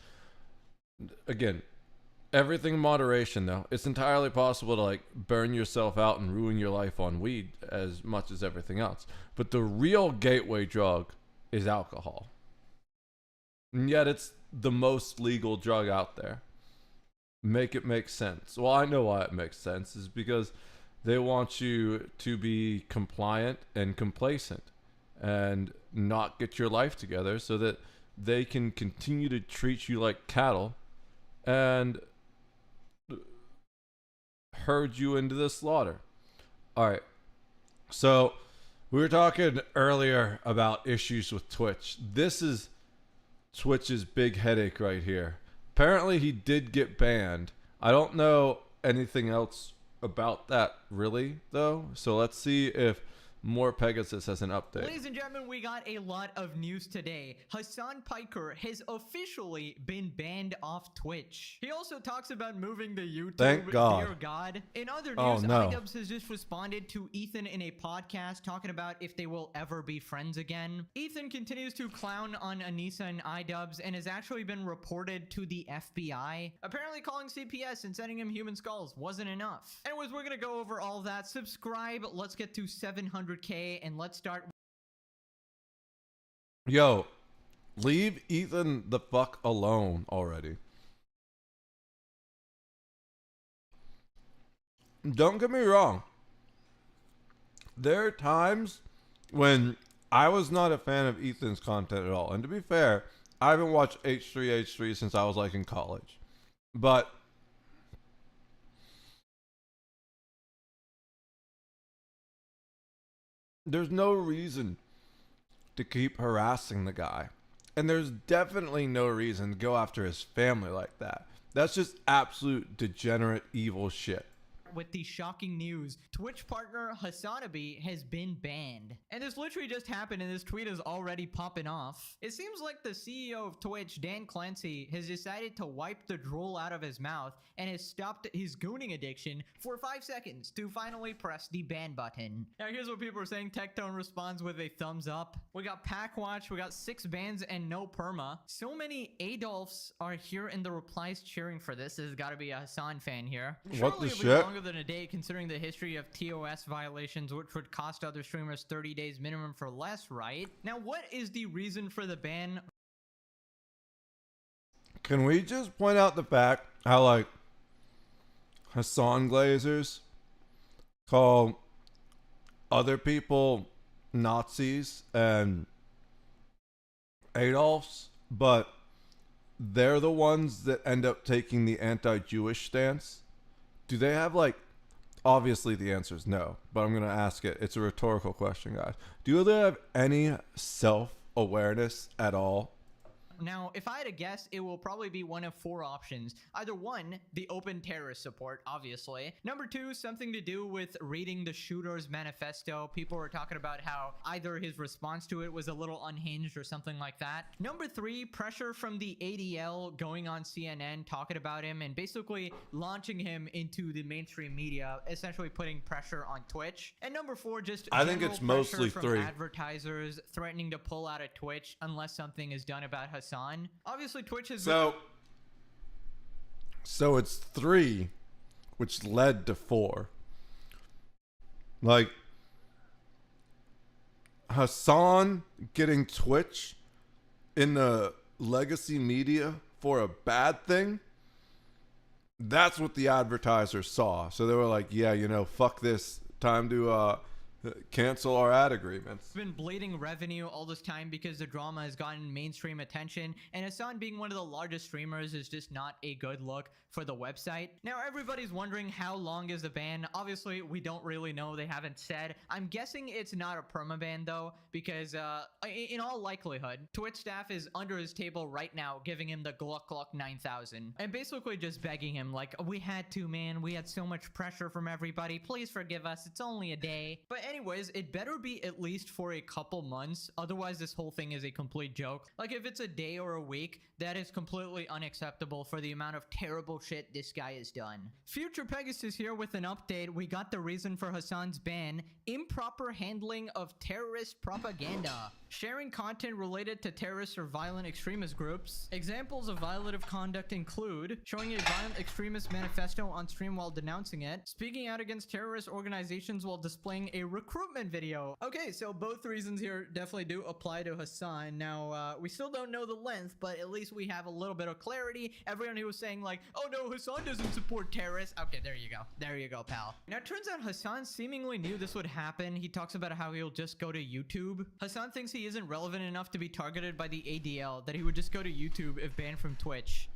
Again, everything in moderation, though. It's entirely possible to like burn yourself out and ruin your life on weed as much as everything else. But the real gateway drug is alcohol. And yet it's the most legal drug out there. Make it make sense. Well, I know why it makes sense, is because they want you to be compliant and complacent and not get your life together so that they can continue to treat you like cattle and herd you into the slaughter. All right. So we were talking earlier about issues with Twitch. This is Twitch's big headache right here. Apparently he did get banned. I don't know anything else about that really, though. So let's see if More Pegasus has an update. Ladies and gentlemen, we got a lot of news today. Hassan Piker has officially been banned off Twitch. He also talks about moving to YouTube. Thank God. Dear God. In other Oh, news, no. iDubbbz has just responded to Ethan in a podcast talking about if they will ever be friends again. Ethan continues to clown on Anissa and iDubbbz and has actually been reported to the FBI. Apparently calling CPS and sending him human skulls wasn't enough. Anyways, we're gonna go over all that. Subscribe. Let's get to 700K and let's start. Yo, leave Ethan the fuck alone already. Don't get me wrong. There are times when I was not a fan of Ethan's content at all. And to be fair, I haven't watched H3H3 since I was like in college. But there's no reason to keep harassing the guy. And there's definitely no reason to go after his family like that. That's just absolute degenerate evil shit. With the shocking news, Twitch partner Hasanabi has been banned. And this literally just happened and this tweet is already popping off. It seems like the CEO of Twitch, Dan Clancy, has decided to wipe the drool out of his mouth and has stopped his gooning addiction for 5 seconds to finally press the ban button. Now here's what people are saying. Tectone responds with a thumbs up. We got Packwatch, we got 6 bans and no perma. So many Adolfs are here in the replies cheering for this. This has got to be a Hassan fan here. What the Surely it'll be shit? longer than a day considering the history of TOS violations, which would cost other streamers 30 days minimum for less, right? Now, what is the reason for the ban? Can we just point out the fact how, like, Hassan Glazers call other people Nazis and Adolfs, but they're the ones that end up taking the anti-Jewish stance? Do they have, like, obviously the answer is no, but I'm going to ask it. It's a rhetorical question, guys. Do they have any self-awareness at all? Now, if I had to guess, it will probably be one of 4 options. Either 1, the open terrorist support, obviously. Number 2, something to do with reading the shooter's manifesto. People were talking about how either his response to it was a little unhinged or something like that. Number 3, pressure from the ADL going on CNN, talking about him and basically launching him into the mainstream media, essentially putting pressure on Twitch. And number 4, just I think general it's mostly pressure from 3. advertisers threatening to pull out of Twitch unless something is done about Hassan. Obviously, Twitch has So it's 3, which led to 4. Like, Hassan getting Twitch in the legacy media for a bad thing, that's what the advertisers saw. So they were like, yeah, you know, fuck this. Time to cancel our ad agreements. been bleeding revenue all this time because the drama has gotten mainstream attention, and Hassan being one of the largest streamers is just not a good look for the website. Now everybody's wondering how long is the ban. Obviously we don't really know, they haven't said. I'm guessing it's not a permaban though, because in all likelihood Twitch staff is under his table right now giving him the Gluck 9000 and basically just begging him like, we had to, man, we had so much pressure from everybody, please forgive us, it's only a day. But anyways, it better be at least for a couple months, otherwise this whole thing is a complete joke. Like if it's a day or a week, that is completely unacceptable for the amount of terrible shit this guy has done. Future Pegasus here with an update. We got the reason for Hassan's ban: improper handling of terrorist propaganda. Sharing content related to terrorist or violent extremist groups. Examples of violative conduct include showing a violent extremist manifesto on stream while denouncing it, speaking out against terrorist organizations while displaying a recruitment video. Okay, so both reasons here definitely do apply to Hassan. Now, we still don't know the length, but at least we have a little bit of clarity. Everyone who was saying like, oh no, Hassan doesn't support terrorists. Okay, there you go. There you go, pal. Now, it turns out Hassan seemingly knew this would happen. He talks about how he'll just go to YouTube. Hassan thinks he isn't relevant enough to be targeted by the ADL, that he would just go to YouTube if banned from Twitch.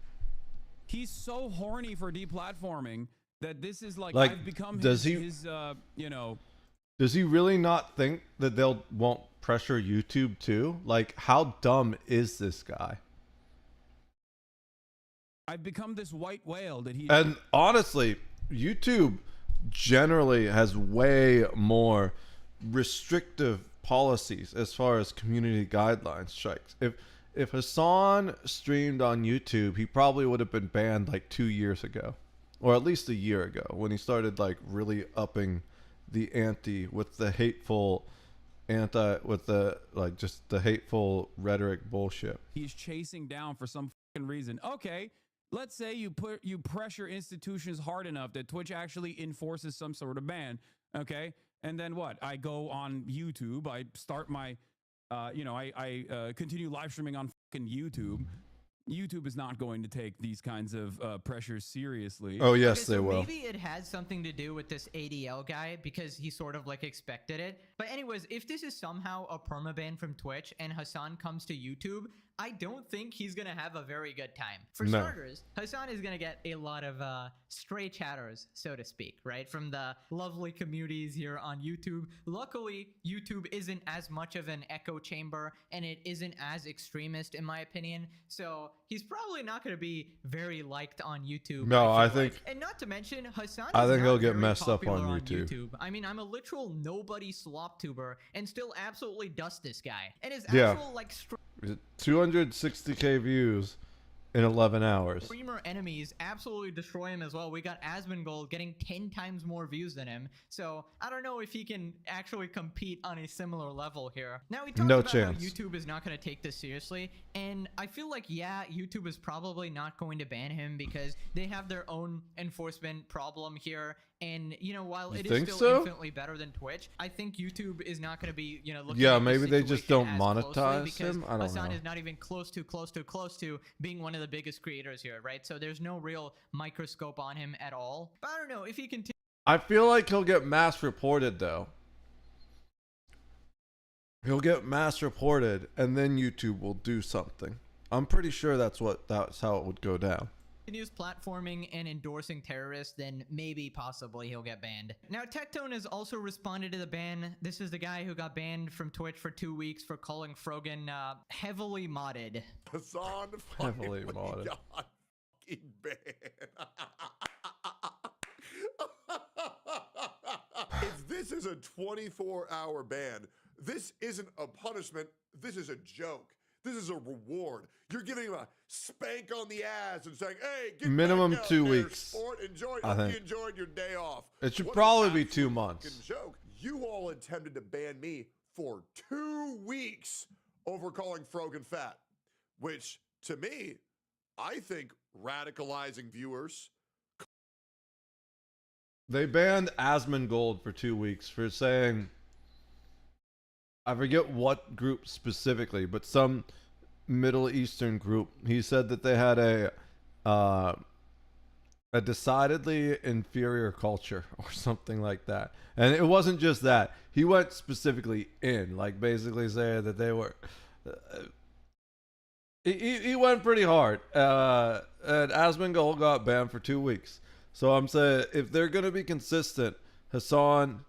He's so horny for deplatforming that this is like I've become does his you know. Does he really not think that won't pressure YouTube too? Like, how dumb is this guy? I've become this white whale that he... And honestly, YouTube generally has way more restrictive policies as far as community guidelines strikes. If Hassan streamed on YouTube, he probably would have been banned like 2 years ago, or at least a year ago, when he started like really upping the ante with the hateful just the hateful rhetoric bullshit. He's chasing down for some fucking reason. Okay, let's say you pressure institutions hard enough that Twitch actually enforces some sort of ban. Okay, and then what? I go on YouTube. I start my, I continue live streaming on fucking YouTube. YouTube is not going to take these kinds of pressures seriously. Oh yes, Okay, they so will. Maybe it has something to do with this ADL guy because he sort of like expected it. But anyways, if this is somehow a permaban from Twitch and Hassan comes to YouTube, I don't think he's going to have a very good time. For No. starters, Hassan is going to get a lot of stray chatters, so to speak, right? From the lovely communities here on YouTube. Luckily, YouTube isn't as much of an echo chamber and it isn't as extremist in my opinion. So he's probably not going to be very liked on YouTube. No, I feel like. think- And not to mention, Hassan I is think not he'll get very messed up popular on YouTube. I mean, I'm a literal nobody slop tuber and still absolutely dust this guy. And his Yeah. actual like 260K views in 11 hours. streamer enemies absolutely destroy him as well. We got Asmongold getting 10 times more views than him. So I don't know if he can actually compete on a similar level here. Now we talked No about chance. how YouTube is not going to take this seriously. And I feel like, yeah, YouTube is probably not going to ban him because they have their own enforcement problem here. And, you know, while You it is think still so? infinitely better than Twitch, I think YouTube is not going to be, you know, looking Yeah, at this maybe they just situation don't as closely monetize because him? I don't Hassan know. is not even close to being one of the biggest creators here, right? So there's no real microscope on him at all. But I don't know if he continues. I feel like he'll get mass reported though. He'll get mass reported and then YouTube will do something. I'm pretty sure that's how it would go down. Continues platforming and endorsing terrorists, then maybe possibly he'll get banned. Now, Tectone has also responded to the ban. This is the guy who got banned from Twitch for 2 weeks for calling Frogan heavily modded. Hassan Heavily finally modded. got fucking banned. If this is a 24-hour ban, this isn't a punishment. This is a joke. This is a reward. You're giving him a spank on the ass and saying, "Hey, get Minimum back out 2 there, weeks, sport. Enjoy. I Hope you think. enjoyed your day off." It should What an probably be 2 absolute months. fucking joke. You all intended to ban me for 2 weeks over calling Frogan fat, which to me, I think radicalizing viewers. They banned Asmongold for 2 weeks for saying, I forget what group specifically, but some Middle Eastern group. He said that they had a decidedly inferior culture or something like that. And it wasn't just that. He went specifically in, like basically saying that they were... He went pretty hard. And Asmongold got banned for 2 weeks. So I'm saying if they're going to be consistent, Hassan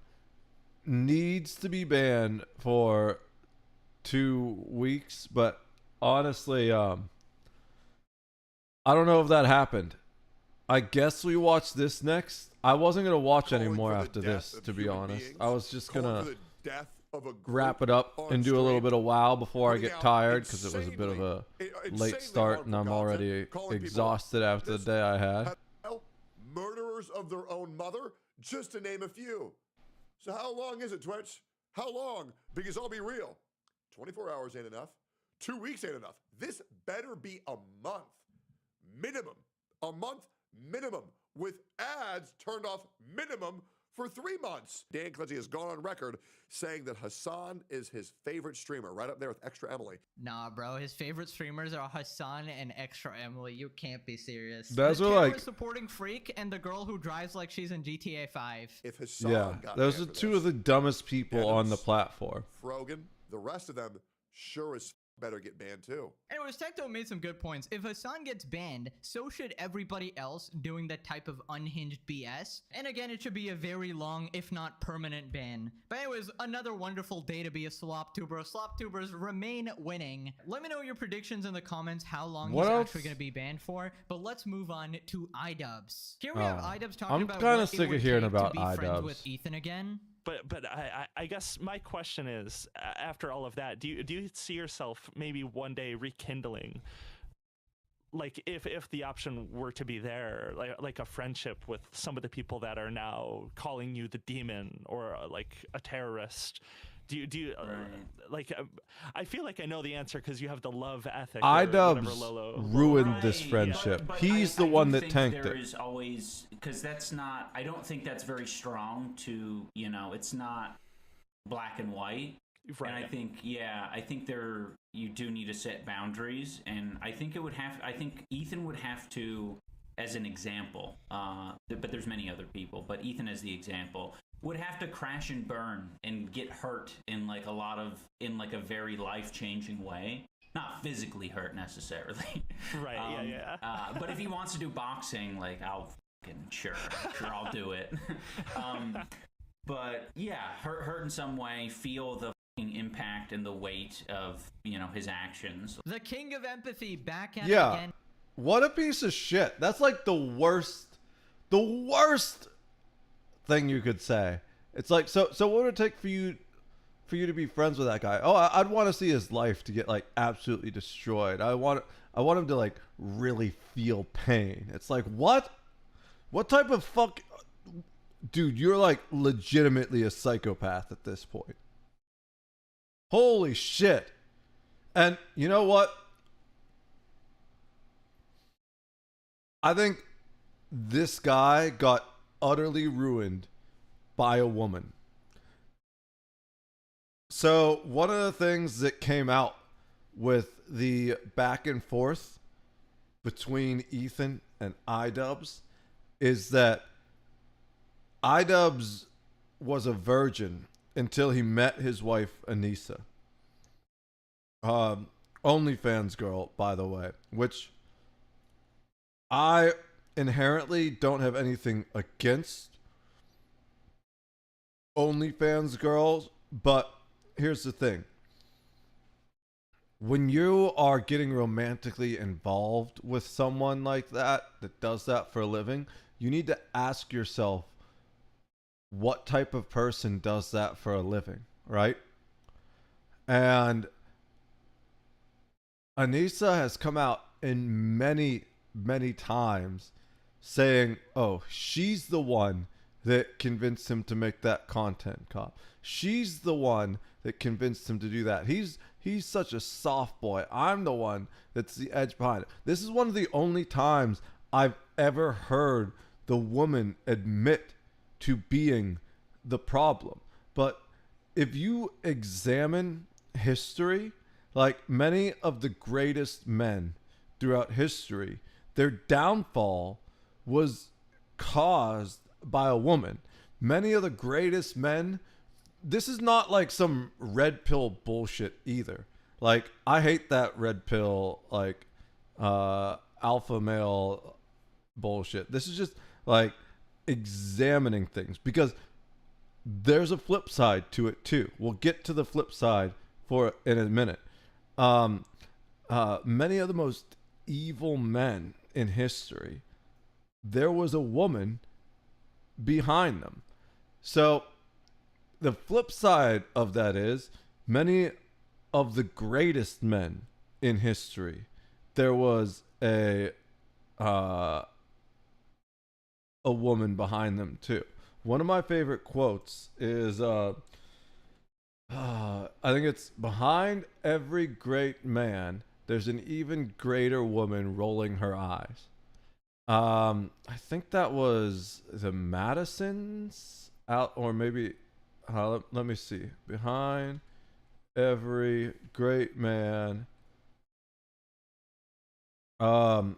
needs to be banned for 2 weeks. But honestly, I don't know if that happened. I guess we watch this next. I wasn't going to watch any more after this, to be honest. I was just going to wrap it up and do a little bit of WoW before I get tired because it was a bit of a late start and I'm already exhausted after the day I had. Murderers of their own mother, just to name a few. So how long is it, Twitch? How long? Because I'll be real. 24 hours ain't enough. 2 weeks ain't enough. This better be a month minimum. A month minimum with ads turned off minimum for 3 months. Dan Clancy has gone on record saying that Hassan is his favorite streamer, right up there with Extra Emily. Nah, bro. His favorite streamers are Hassan and Extra Emily. You can't be serious. Those the are like- supporting freak and the girl who drives like she's in GTA 5. If Hassan Yeah, got those are banned for two this, of the dumbest people on the Evans, platform. Frogan, the rest of them sure as better get banned too. Anyways, Tecto made some good points. If Hassan gets banned, so should everybody else doing that type of unhinged BS. And again, it should be a very long, if not permanent ban. But anyways, another wonderful day to be a slop tuber. Slop tubers remain winning. Let me know your predictions in the comments how long What he's else? actually going to be banned for. But let's move on to iDubbbz. Here we Oh. have iDubbbz talking I'm about kinda what sick it of would hearing take about to be friends iDubbbz. with Ethan again. But I guess my question is, after all of that, do you see yourself maybe one day rekindling, like if the option were to be there, like a friendship with some of the people that are now calling you the demon or like a terrorist? Do you like? I feel like I know the answer because you have the love ethic. or whatever iDubbbz Lolo- ruined this Right, friendship. but He's I the one do that think tanked there it. is always, because that's not, I don't think that's very strong to, you know, it's not black and white. And I think, I think you do need to set boundaries, and I think I think Ethan would have to, as an example, but there's many other people, but Ethan as the example, would have to crash and burn and get hurt in like a very life-changing way. Not physically hurt necessarily. Right, but if he wants to do boxing, like, sure I'll do it. But yeah, hurt in some way, feel the impact and the weight of, his actions. The king of empathy back at it Yeah. again. What a piece of shit. That's like the worst thing you could say. It's like, so what would it take for you to be friends with that guy? Oh, I'd want to see his life to get like absolutely destroyed. I want him to like really feel pain. It's like, what type of fuck, dude, you're like legitimately a psychopath at this point. Holy shit. And you know what? I think this guy got utterly ruined by a woman. So one of the things that came out with the back and forth between Ethan and iDubbbz is that iDubbbz was a virgin until he met his wife Anissa. OnlyFans girl, by the way, which I inherently don't have anything against OnlyFans girls, but here's the thing. When you are getting romantically involved with someone like that does that for a living, you need to ask yourself, what type of person does that for a living, right? And Anissa has come out in many times saying, oh, she's the one that convinced him to make that content cop. She's the one that convinced him to do that. He's such a soft boy. I'm the one that's the edge behind it. This is one of the only times I've ever heard the woman admit to being the problem. But if you examine history, like many of the greatest men throughout history, their downfall was caused by a woman. Many of the greatest men, this is not like some red pill bullshit either. Like, I hate that red pill, like, alpha male bullshit. This is just like examining things, because there's a flip side to it too. We'll get to the flip side in a minute. Many of the most evil men in history, there was a woman behind them. So the flip side of that is many of the greatest men in history, there was a woman behind them too. One of my favorite quotes is I think it's, behind every great man there's an even greater woman rolling her eyes. I think that was the Madisons out, or maybe let me see. Behind every great man, I'm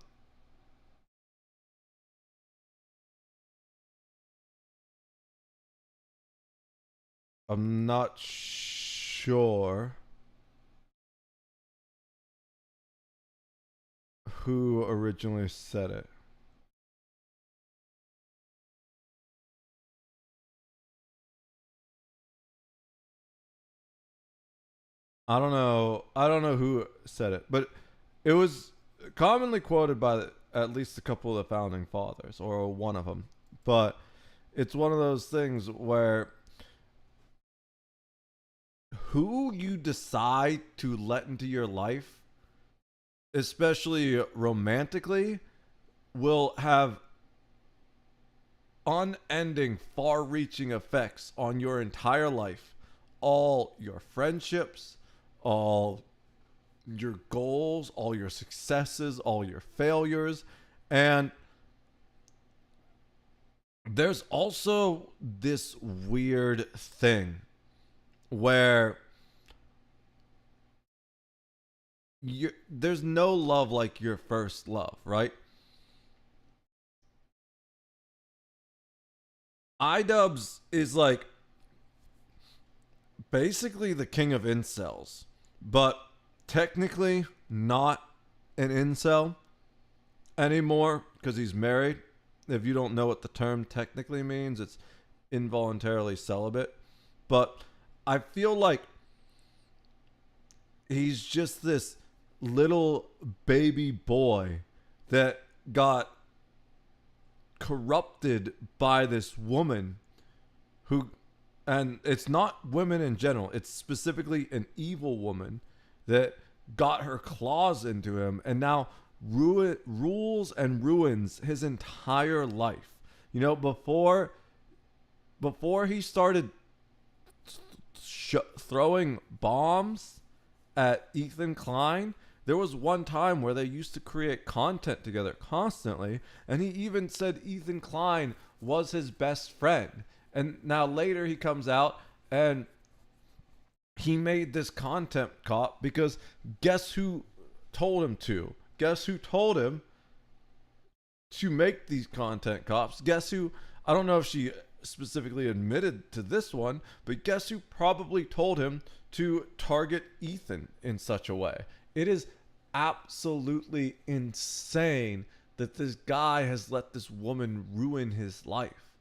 not sure who originally said it. I don't know who said it, but it was commonly quoted by at least a couple of the founding fathers, or one of them. But it's one of those things where who you decide to let into your life, especially romantically, will have unending, far-reaching effects on your entire life. All your friendships, all your goals, all your successes, all your failures. And there's also this weird thing where there's no love like your first love, right? iDubbbz is like basically the king of incels, but technically not an incel anymore because he's married. If you don't know what the term technically means, it's involuntarily celibate. But I feel like he's just this little baby boy that got corrupted by this woman who, and it's not women in general, it's specifically an evil woman that got her claws into him and now rules and ruins his entire life. You know, before he started throwing bombs at Ethan Klein, there was one time where they used to create content together constantly, and he even said Ethan Klein was his best friend. And now later he comes out and he made this content cop because guess who told him to? Guess who told him to make these content cops? Guess who? I don't know if she specifically admitted to this one, but guess who probably told him to target Ethan in such a way? It is absolutely insane that this guy has let this woman ruin his life.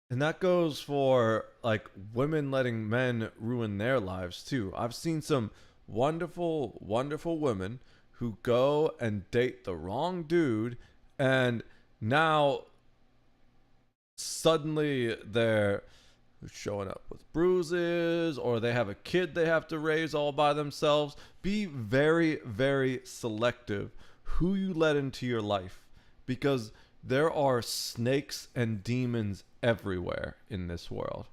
And that goes for like women letting men ruin their lives too. I've seen some wonderful, wonderful women who go and date the wrong dude, and now suddenly they're showing up with bruises, or they have a kid they have to raise all by themselves. Be very, very selective who you let into your life, because there are snakes and demons everywhere in this world.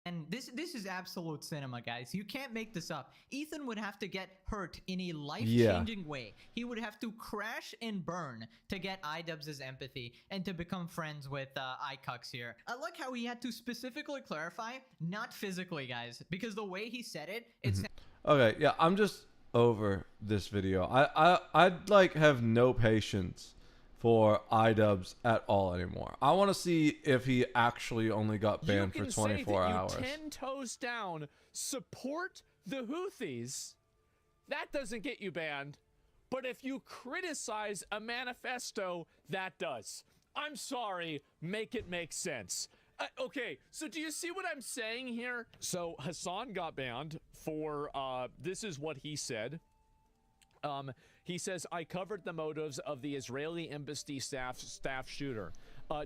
And this is absolute cinema, guys. You can't make this up. Ethan would have to get hurt in a life-changing way. He would have to crash and burn to get iDubbbz's empathy and to become friends with iCux here. I like how he had to specifically clarify, not physically, guys, because the way he said it, it's... Okay, yeah, I'm just over this video. I'd like have no patience for iDubbbz at all anymore. I want to see if he actually only got banned for 24 hours. You 10 toes down, support the Houthis. That doesn't get you banned. But if you criticize a manifesto, that does. I'm sorry, make it make sense. Okay, so do you see what I'm saying here? So Hassan got banned for, this is what he said. He says, I covered the motives of the Israeli embassy staff shooter.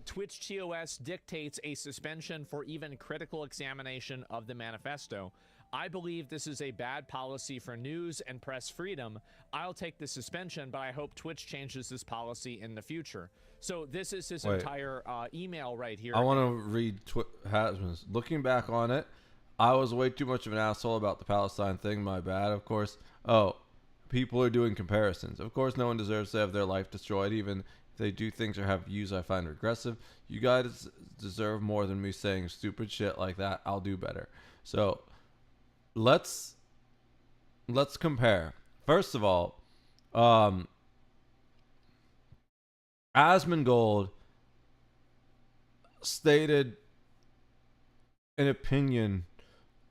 Twitch TOS dictates a suspension for even critical examination of the manifesto. I believe this is a bad policy for news and press freedom. I'll take the suspension, but I hope Twitch changes this policy in the future. So this is his entire email right here. I want to read Hasman's. Looking back on it, I was way too much of an asshole about the Palestine thing. My bad, of course. Oh, people are doing comparisons. Of course, no one deserves to have their life destroyed, even if they do things or have views I find regressive. You guys deserve more than me saying stupid shit like that. I'll do better. So let's compare. First of all, Asmongold stated an opinion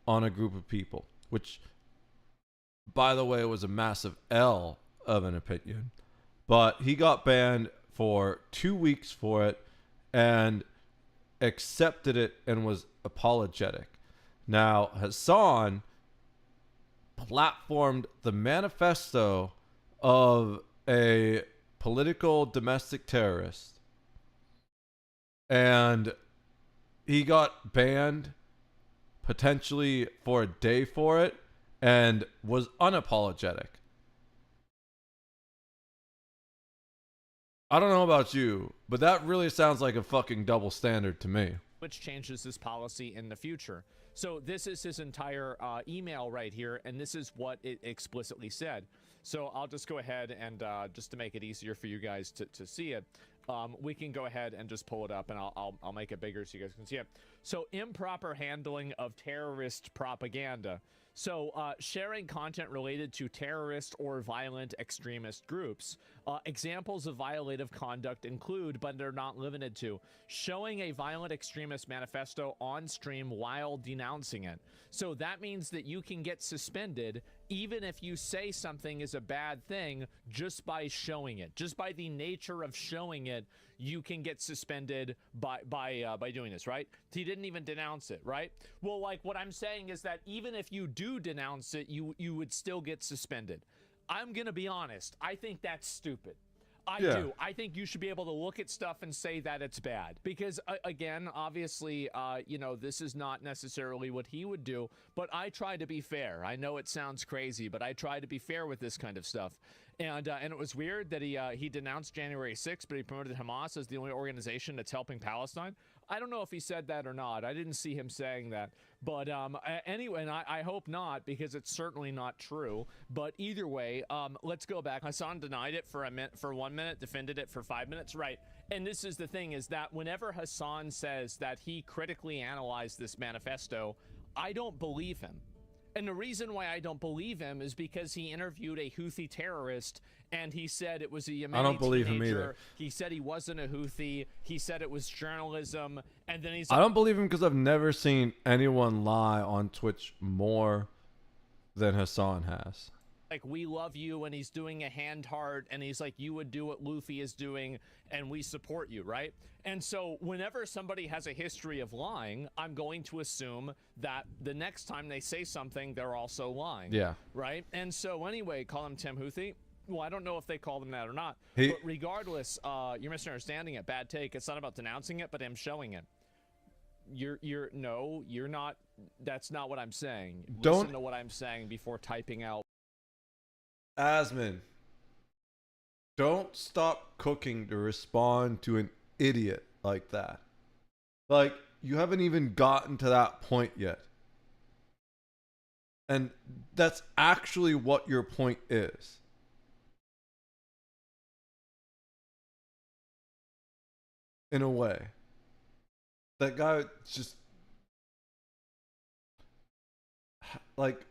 on a group of people, which, by the way, was a massive L of an opinion. But he got banned for 2 weeks for it and accepted it and was apologetic. Now, Hassan platformed the manifesto of a political domestic terrorist, and he got banned potentially for a day for it and was unapologetic. I don't know about you, but that really sounds like a fucking double standard to me. Which changes this policy in the future. So this is his entire email right here, and this is what it explicitly said. So I'll just go ahead and just to make it easier for you guys to see it, we can go ahead and just pull it up, and I'll make it bigger so you guys can see it. So improper handling of terrorist propaganda. So sharing content related to terrorist or violent extremist groups. Examples of violative conduct include, but they're not limited to, showing a violent extremist manifesto on stream while denouncing it. So that means that you can get suspended even if you say something is a bad thing just by showing it. Just by the nature of showing it, you can get suspended by doing this, right? He didn't even denounce it, right? Well, like what I'm saying is that even if you do denounce it, you would still get suspended. I'm gonna be honest. I think that's stupid. I do. I think you should be able to look at stuff and say that it's bad. Because, again, obviously, you know, this is not necessarily what he would do, but I try to be fair. I know it sounds crazy, but I try to be fair with this kind of stuff. And it was weird that he denounced January 6th, but he promoted Hamas as the only organization that's helping Palestine. I don't know if he said that or not. I didn't see him saying that. But anyway, and I hope not, because it's certainly not true. But either way, let's go back. Hassan denied it for 1 minute, defended it for 5 minutes. Right. And this is the thing, is that whenever Hassan says that he critically analyzed this manifesto, I don't believe him. And the reason why I don't believe him is because he interviewed a Houthi terrorist and he said it was a Yemeni I don't believe teenager. him either. He said he wasn't a Houthi. He said it was journalism. And then he's I don't believe him because I've never seen anyone lie on Twitch more than Hassan has. like, we love you, and he's doing a hand heart, and he's like, you would do what Luffy is doing, and we support you, right? And so whenever somebody has a history of lying, I'm going to assume that the next time they say something, they're also lying. Yeah. Right? And so anyway, call him Tim Houthi. Well, I don't know if they called him that or not. He- but regardless, you're misunderstanding it. Bad take. It's not about denouncing it, but him showing it. You're not. That's not what I'm saying. Don't- Listen to what I'm saying before typing out. Asmon, don't stop cooking to respond to an idiot like that. Like, you haven't even gotten to that point yet. And that's actually what your point is. In a way. That guy just... Like,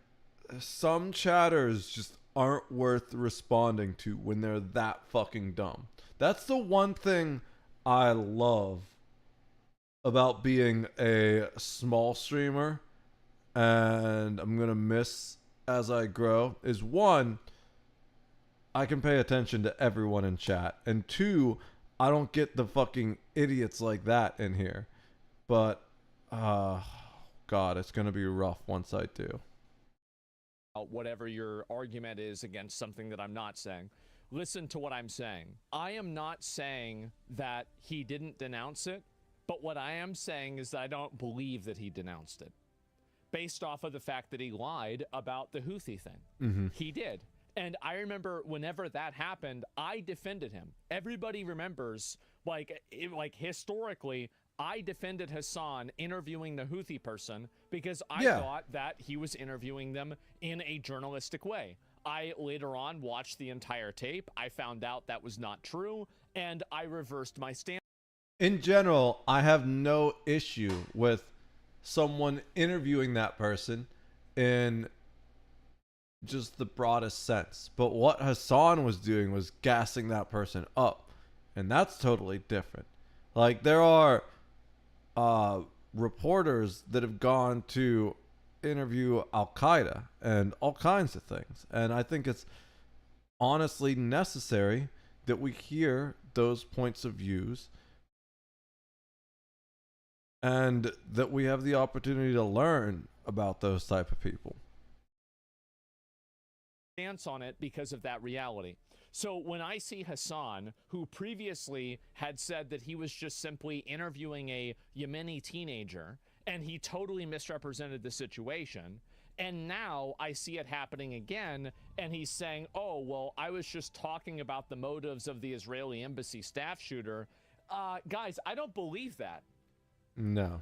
some chatters just aren't worth responding to when they're that fucking dumb. That's the one thing I love about being a small streamer, and I'm gonna miss as I grow, is one, I can pay attention to everyone in chat, and two, I don't get the fucking idiots like that in here. But God, it's gonna be rough once I do. Whatever your argument is against something that I'm not saying. Listen to what I'm saying. I am not saying that he didn't denounce it, but what I am saying is that I don't believe that he denounced it, based off of the fact that he lied about the Houthi thing. Mhm. He did. And I remember whenever that happened, I defended him. Everybody remembers, like historically, I defended Hassan interviewing the Houthi person because I thought that he was interviewing them in a journalistic way. I later on watched the entire tape. I found out that was not true, and I reversed my stance. In general, I have no issue with someone interviewing that person in just the broadest sense. But what Hassan was doing was gassing that person up. And that's totally different. Like, there are reporters that have gone to interview Al-Qaeda and all kinds of things. And I think it's honestly necessary that we hear those points of views and that we have the opportunity to learn about those type of people. Stance on it because of that reality. So when I see Hassan, who previously had said that he was just simply interviewing a Yemeni teenager, and he totally misrepresented the situation, and now I see it happening again, and he's saying, oh, well, I was just talking about the motives of the Israeli embassy staff shooter. Guys, I don't believe that. No.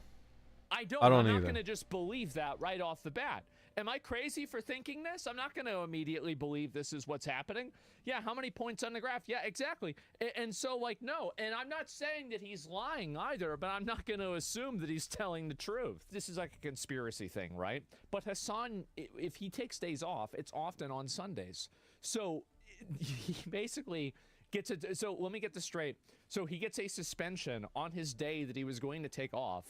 I'm either. not going to just believe that right off the bat. Am I crazy for thinking this? I'm not going to immediately believe this is what's happening. Yeah, how many points on the graph? Yeah, exactly. And so, like, no. And I'm not saying that he's lying either, but I'm not going to assume that he's telling the truth. This is like a conspiracy thing, right? But Hassan, if he takes days off, it's often on Sundays. So he basically gets it. So let me get this straight. So he gets a suspension on his day that he was going to take off.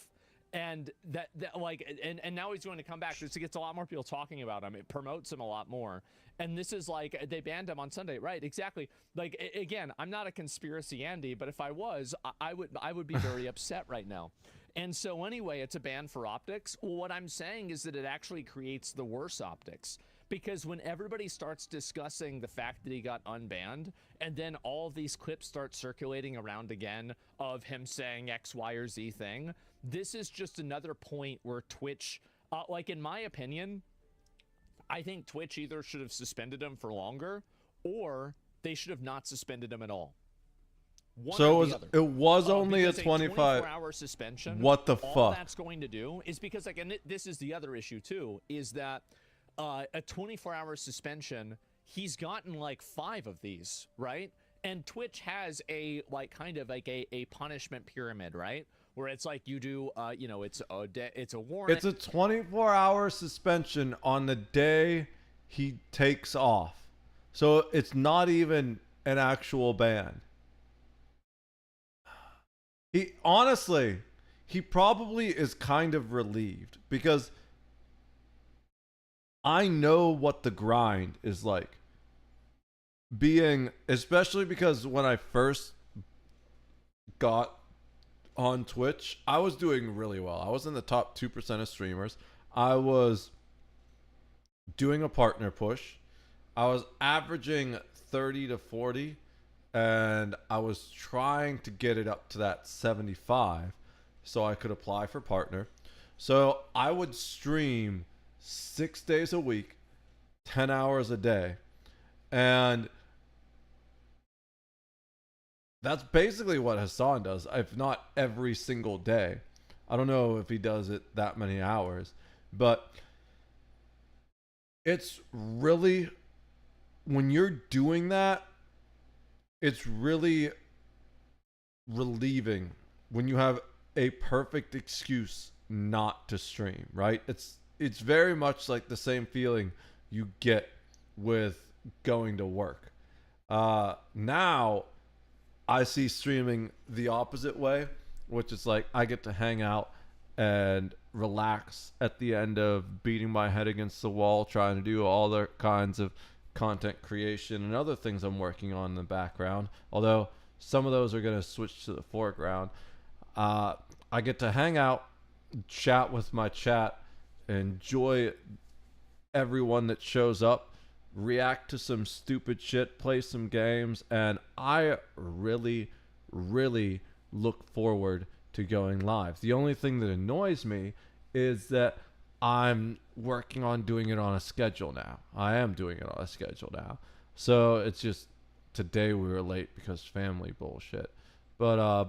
And that like, and now he's going to come back. This gets a lot more people talking about him. It promotes him a lot more. And this is like, they banned him on Sunday, right? Exactly. Like, again, I'm not a conspiracy Andy, but if I was, I would be very upset right now. And so anyway, it's a ban for optics. Well, what I'm saying is that it actually creates the worse optics. Because when everybody starts discussing the fact that he got unbanned, and then all of these clips start circulating around again of him saying X, Y, or Z thing, this is just another point where Twitch, like in my opinion, I think Twitch either should have suspended him for longer, or they should have not suspended him at all. So it was only a 24-hour suspension. What the all fuck? That's going to do is because, like, and this is the other issue too, is that a 24-hour suspension, he's gotten like 5 of these, right? And Twitch has a like kind of like a punishment pyramid, right? Where it's like you do, you know, it's a warning. It's a 24-hour suspension on the day he takes off. So it's not even an actual ban. He honestly, he probably is kind of relieved because I know what the grind is like. Being, especially because when I first got on Twitch, I was doing really well. I was in the top 2% of streamers. I was doing a partner push. I was averaging 30 to 40, and I was trying to get it up to that 75 so I could apply for partner. So I would stream 6 days a week, 10 hours a day. And that's basically what Hassan does, if not every single day. I don't know if he does it that many hours, but it's really, when you're doing that, it's really relieving when you have a perfect excuse not to stream, right? It's very much like the same feeling you get with going to work. Now I see streaming the opposite way, which is like I get to hang out and relax at the end of beating my head against the wall, trying to do all the kinds of content creation and other things I'm working on in the background. Although some of those are going to switch to the foreground. I get to hang out, chat with my chat, enjoy everyone that shows up, react to some stupid shit, play some games, and I really, really look forward to going live. The only thing that annoys me is that I'm working on doing it on a schedule now. I am doing it on a schedule now. So it's just today we were late because family bullshit. But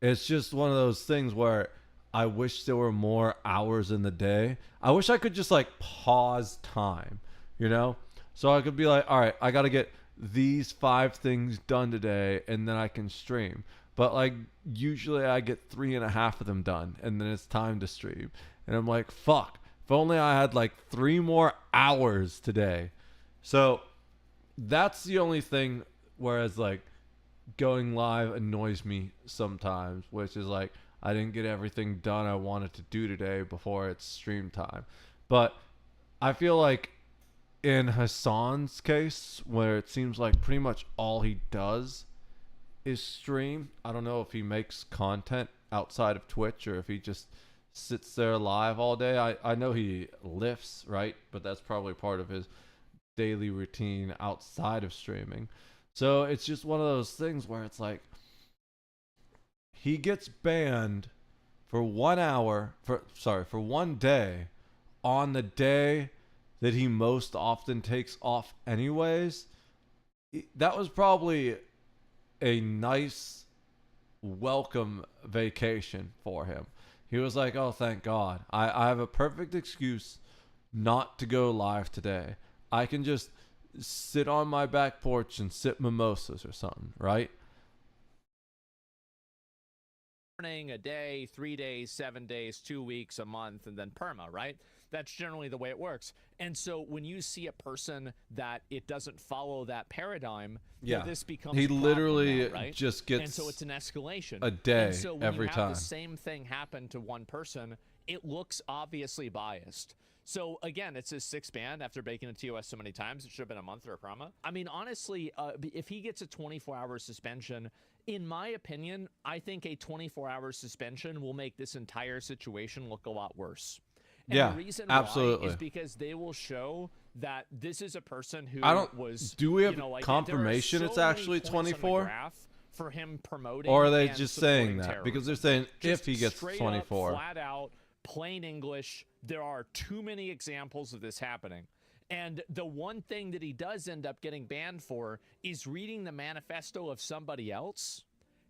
it's just one of those things where I wish there were more hours in the day. I wish I could just like pause time, you know? So I could be like, all right, I got to get these 5 things done today and then I can stream. But like usually I get 3.5 of them done and then it's time to stream. And I'm like, fuck, if only I had like 3 more hours today. So that's the only thing, whereas like going live annoys me sometimes, which is like, I didn't get everything done I wanted to do today before it's stream time. But I feel like in Hassan's case, where it seems like pretty much all he does is stream. I don't know if he makes content outside of Twitch or if he just sits there live all day. I know he lifts, right? But that's probably part of his daily routine outside of streaming. So it's just one of those things where it's like, he gets banned for 1 hour, for 1 day, on the day that he most often takes off anyways. That was probably a nice welcome vacation for him. He was like, oh, thank God. I have a perfect excuse not to go live today. I can just sit on my back porch and sip mimosas or something, right? A day, 3 days, 7 days, 2 weeks, a month, and then perma, right? That's generally the way it works. And so when you see a person that it doesn't follow that paradigm, Yeah, this becomes he a problem literally now, right? just gets and so it's an escalation a day and so when every you have time. the same thing happen to one person, it looks obviously biased. So again, it's his sixth ban after breaking the TOS so many times. It should have been a month or a perma. I mean, honestly, if he gets a 24-hour suspension, in my opinion, I think a 24-hour suspension will make this entire situation look a lot worse. And Yeah, the reason absolutely. why is because they will show that this is a person who was. Do we have you know, like, confirmation there are it's so many actually points on the 24? graph for him promoting, Or are they and just supporting saying that? terrorism. Because they're saying Just if he gets straight 24. up, flat out, plain English. There are too many examples of this happening. And the one thing that he does end up getting banned for is reading the manifesto of somebody else.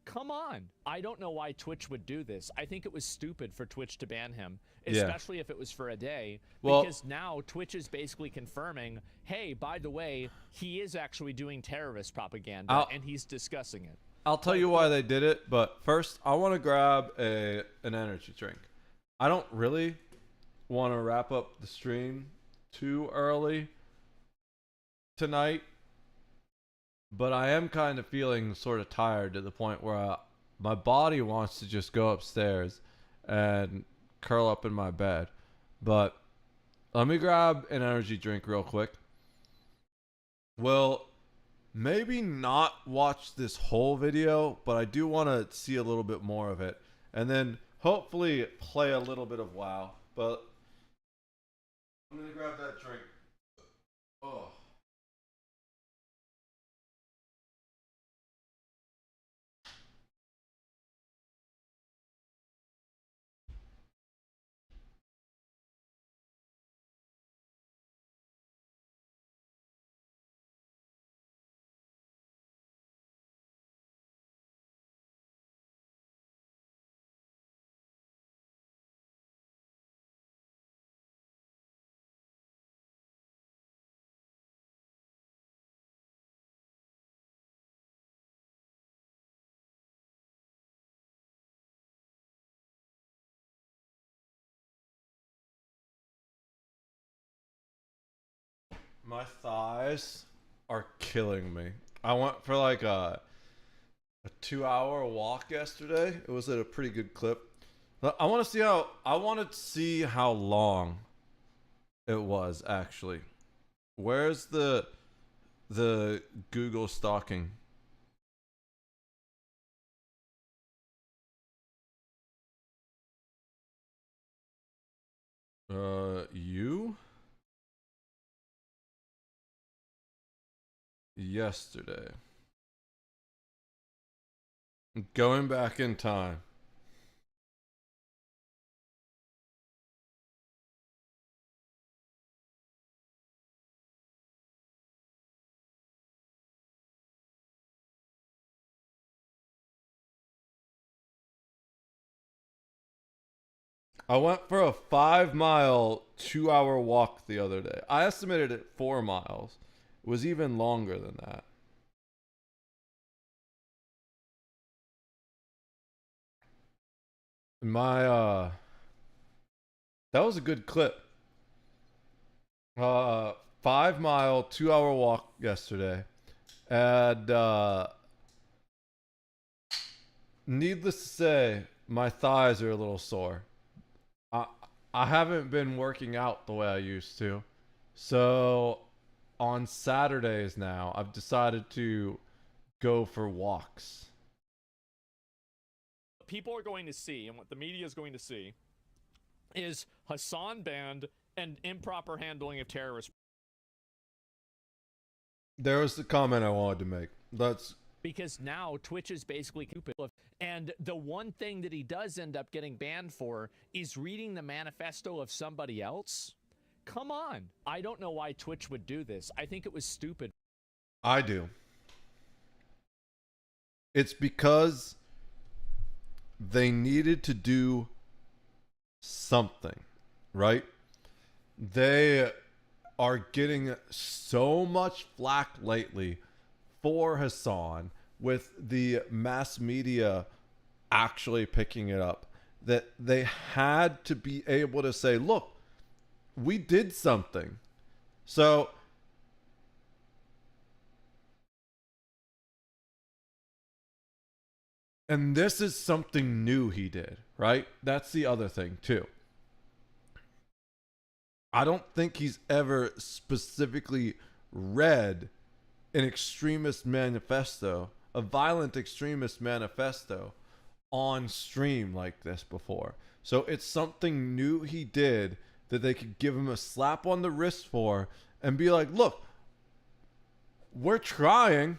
Come on. I don't know why Twitch would do this. I think it was stupid for Twitch to ban him, Yeah. especially if it was for a day. Well- because now Twitch is basically confirming, hey, by the way, he is actually doing terrorist propaganda, and he's discussing it. I'll tell you why they did it, but first I want to grab an energy drink. I don't really want to wrap up the stream too early tonight, but I am kind of feeling sort of tired to the point where my body wants to just go upstairs and curl up in my bed. But let me grab an energy drink real quick. Well, maybe not watch this whole video, but I do want to see a little bit more of it. And then hopefully play a little bit of WoW. But I'm going to grab that drink. Oh. My thighs are killing me. I went for like a 2-hour walk yesterday. It was at a pretty good clip. I want to see how long it was actually. Where's the Google stalking? You? Yesterday. Going back in time. I went for a 5-mile, 2-hour walk the other day. I estimated it 4 miles. It was even longer than that. My that was a good clip. 5-mile, 2-hour walk yesterday. And needless to say, my thighs are a little sore. I haven't been working out the way I used to. So on Saturdays now, I've decided to go for walks. People are going to see, and what the media is going to see, is Hassan banned and improper handling of terrorists. There was the comment I wanted to make. Because now Twitch is basically stupid. And the one thing that he does end up getting banned for is reading the manifesto of somebody else. Come on. I don't know why Twitch would do this. I think it was stupid. I do. It's because they needed to do something, right? They are getting so much flack lately for Hassan with the mass media actually picking it up that they had to be able to say, look, we did something. So and this is something new he did, right? That's the other thing too. I don't think he's ever specifically read an extremist manifesto, a violent extremist manifesto on stream like this before. So it's something new he did that they could give him a slap on the wrist for and be like, look, we're trying,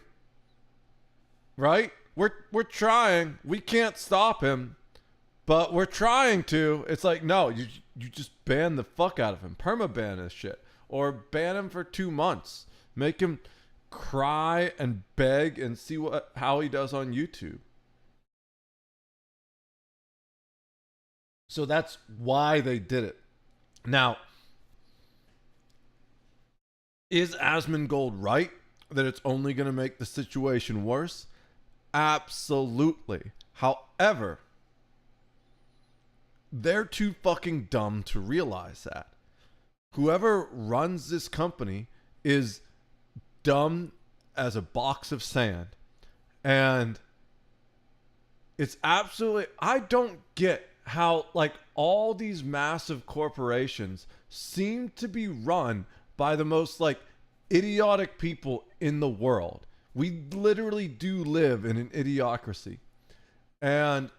right? We're trying. We can't stop him, but we're trying to. It's like, no, you just ban the fuck out of him. Permaban this shit. Or ban him for 2 months. Make him cry and beg and see how he does on YouTube. So that's why they did it. Now, is Asmongold right that it's only going to make the situation worse? Absolutely. However, they're too fucking dumb to realize that. Whoever runs this company is dumb as a box of sand. And it's absolutely, I don't get how like all these massive corporations seem to be run by the most like idiotic people in the world. We literally do live in an idiocracy. And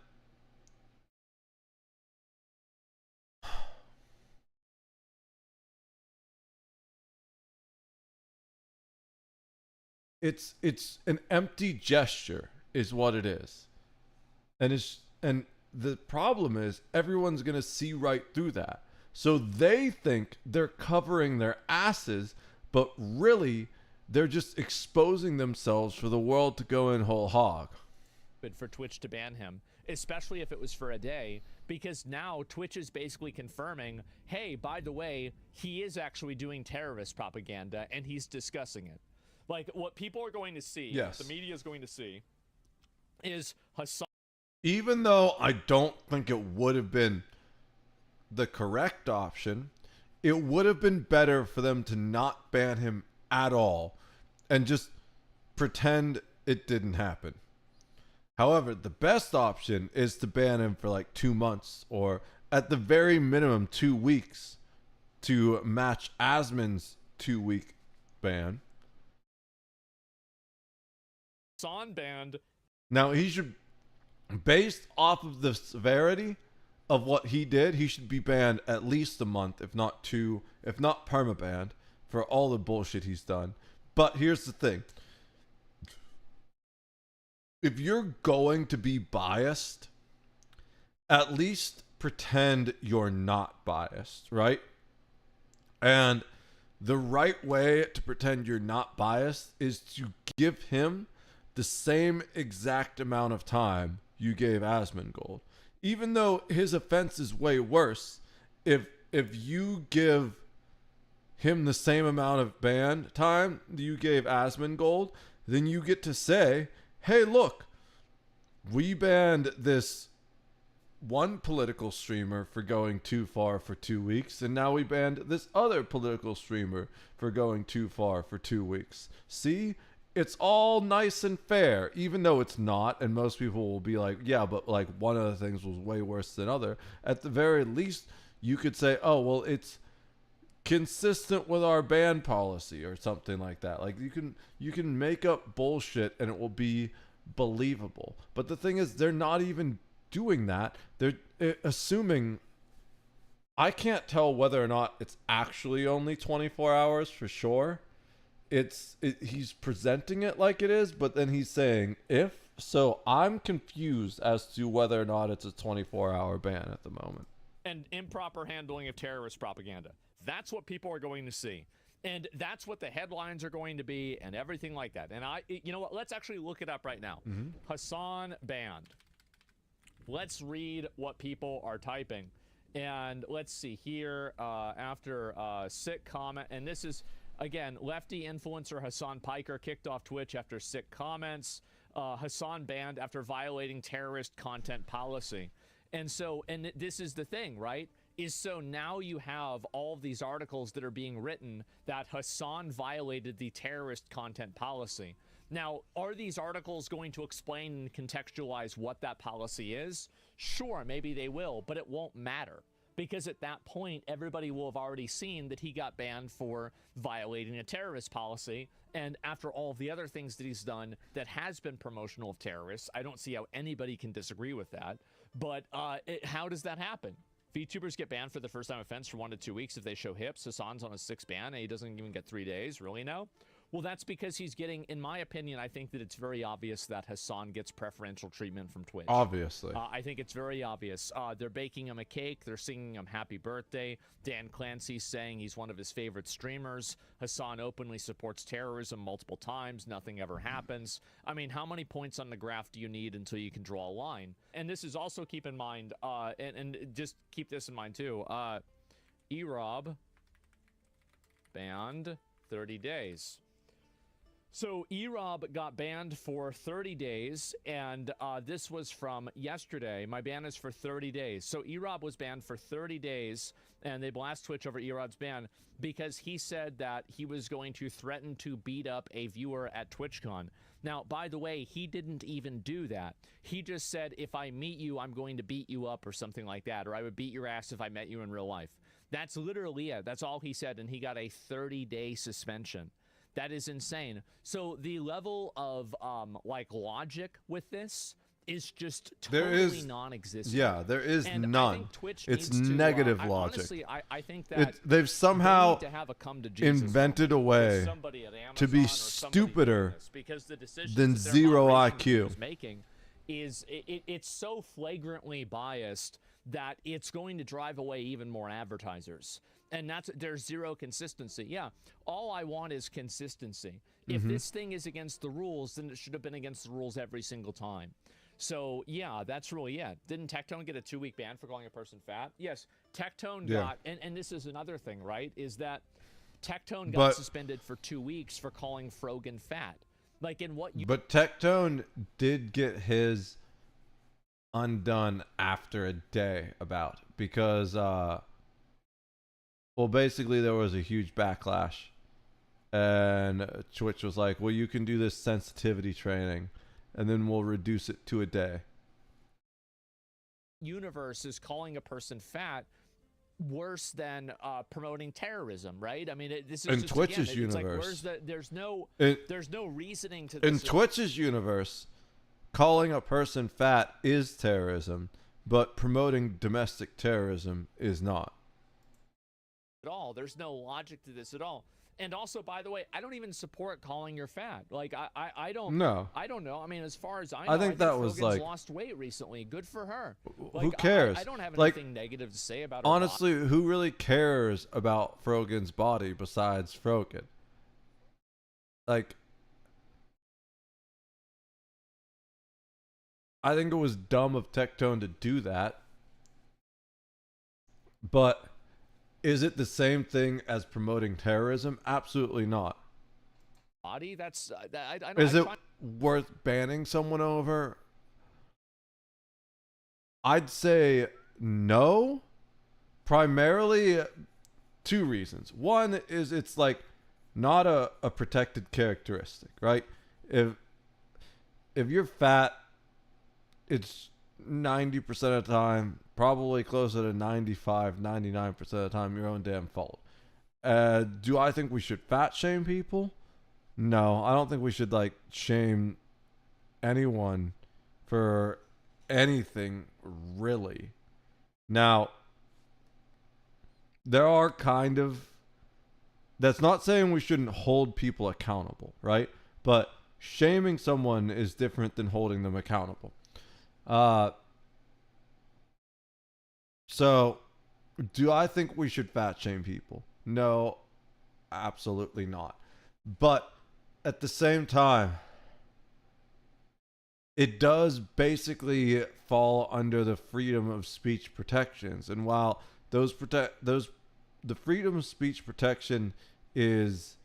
it's an empty gesture is what it is. And the problem is everyone's going to see right through that. So they think they're covering their asses, but really they're just exposing themselves for the world to go in whole hog. For Twitch to ban him, especially if it was for a day, because now Twitch is basically confirming, hey, by the way, he is actually doing terrorist propaganda and he's discussing it. Like what people are going to see, yes, the media is going to see, is Hassan. Even though I don't think it would have been the correct option, it would have been better for them to not ban him at all and just pretend it didn't happen. However, the best option is to ban him for like 2 months or at the very minimum 2 weeks to match Asmon's 2-week ban. Hassan banned. Now he should, based off of the severity of what he did, he should be banned at least a month, if not 2, if not permabanned for all the bullshit he's done. But here's the thing. If you're going to be biased, at least pretend you're not biased, right? And the right way to pretend you're not biased is to give him the same exact amount of time you gave Asmongold. Even though his offense is way worse, if you give him the same amount of ban time you gave Asmongold, then you get to say, hey, look, we banned this one political streamer for going too far for 2 weeks, and now we banned this other political streamer for going too far for 2 weeks. See? It's all nice and fair, even though it's not, and most people will be like, yeah, but like one of the things was way worse than other. At the very least, you could say, oh, well, it's consistent with our ban policy or something like that. Like you can make up bullshit and it will be believable. But the thing is, they're not even doing that. They're assuming, I can't tell whether or not it's actually only 24 hours for sure. He's presenting it like it is, but then he's saying if. So I'm confused as to whether or not it's a 24-hour ban at the moment. And improper handling of terrorist propaganda. That's what people are going to see. And that's what the headlines are going to be and everything like that. And you know what? Let's actually look it up right now. Hassan banned. Let's read what people are typing. And let's see here, after sick comment, and this is, again, lefty influencer Hassan Piker kicked off Twitch after sick comments. Hassan banned after violating terrorist content policy. And so, and this is the thing, right? Is so now you have all of these articles that are being written that Hassan violated the terrorist content policy. Now, are these articles going to explain and contextualize what that policy is? Sure, maybe they will, but it won't matter. Because at that point, everybody will have already seen that he got banned for violating a terrorist policy. And after all of the other things that he's done that has been promotional of terrorists, I don't see how anybody can disagree with that. But how does that happen? VTubers get banned for the first time offense for 1 to 2 weeks if they show hips. Hassan's on a 6 ban and he doesn't even get 3 days. Really now? Well, that's because he's getting, in my opinion, I think that it's very obvious that Hassan gets preferential treatment from Twitch. Obviously. I think it's very obvious. They're baking him a cake. They're singing him happy birthday. Dan Clancy's saying he's one of his favorite streamers. Hassan openly supports terrorism multiple times. Nothing ever happens. I mean, how many points on the graph do you need until you can draw a line? And this is also, keep in mind, and just keep this in mind too, Erob banned 30 days. So Erob got banned for 30 days, and this was from yesterday. My ban is for 30 days. So Erob was banned for 30 days, and they blast Twitch over Erob's ban because he said that he was going to threaten to beat up a viewer at TwitchCon. Now, by the way, he didn't even do that. He just said, if I meet you, I'm going to beat you up or something like that, or I would beat your ass if I met you in real life. That's literally it. That's all he said, and he got a 30-day suspension. That is insane. So the level of like logic with this is just totally non-existent. Yeah, there is and none. I think Twitch it's needs to, negative logic. Honestly, I think that they've somehow they need to have a come to Jesus invented a way to be stupider because the decisions than that their zero moderation IQ. is making is it's so flagrantly biased that it's going to drive away even more advertisers. And there's zero consistency. Yeah, all I want is consistency. If this thing is against the rules, then it should have been against the rules every single time. So yeah, that's really it. Didn't Tectone get a 2-week ban for calling a person fat? Yes, Tectone got, and this is another thing, right? Is that Tectone got suspended for 2 weeks for calling Frogan fat. Like in what you. But Tectone did get his undone after a day because well, basically there was a huge backlash, and Twitch was like, well, you can do this sensitivity training, and then we'll reduce it to a day. Universe is calling a person fat worse than promoting terrorism, right? I mean, this is in just, Twitch's again, it's universe. Like, there's no reasoning to in this. Twitch's universe, calling a person fat is terrorism, but promoting domestic terrorism is not. At all. There's no logic to this at all. And also, by the way, I don't even support calling her fat. Like I don't. No. I don't know. I mean, as far as I know, I think that was Rogan's like lost weight recently. Good for her. Who cares? I don't have like, anything negative to say about her. Honestly, who really cares about Frogan's body besides Frogan? Like, I think it was dumb of Tectone to do that. But is it the same thing as promoting terrorism? Absolutely not. Body? That's I don't. Is it worth banning someone over? I'd say no. Primarily 2 reasons. One is it's like not a protected characteristic, right? If you're fat, it's 90% of the time, probably closer to 95, 99% of the time, your own damn fault. Do I think we should fat shame people? No, I don't think we should like shame anyone for anything really. Now, there are kind of, that's not saying we shouldn't hold people accountable, right? But shaming someone is different than holding them accountable. So, do I think we should fat shame people? No, absolutely not. But at the same time, it does basically fall under the freedom of speech protections. And while the freedom of speech protection is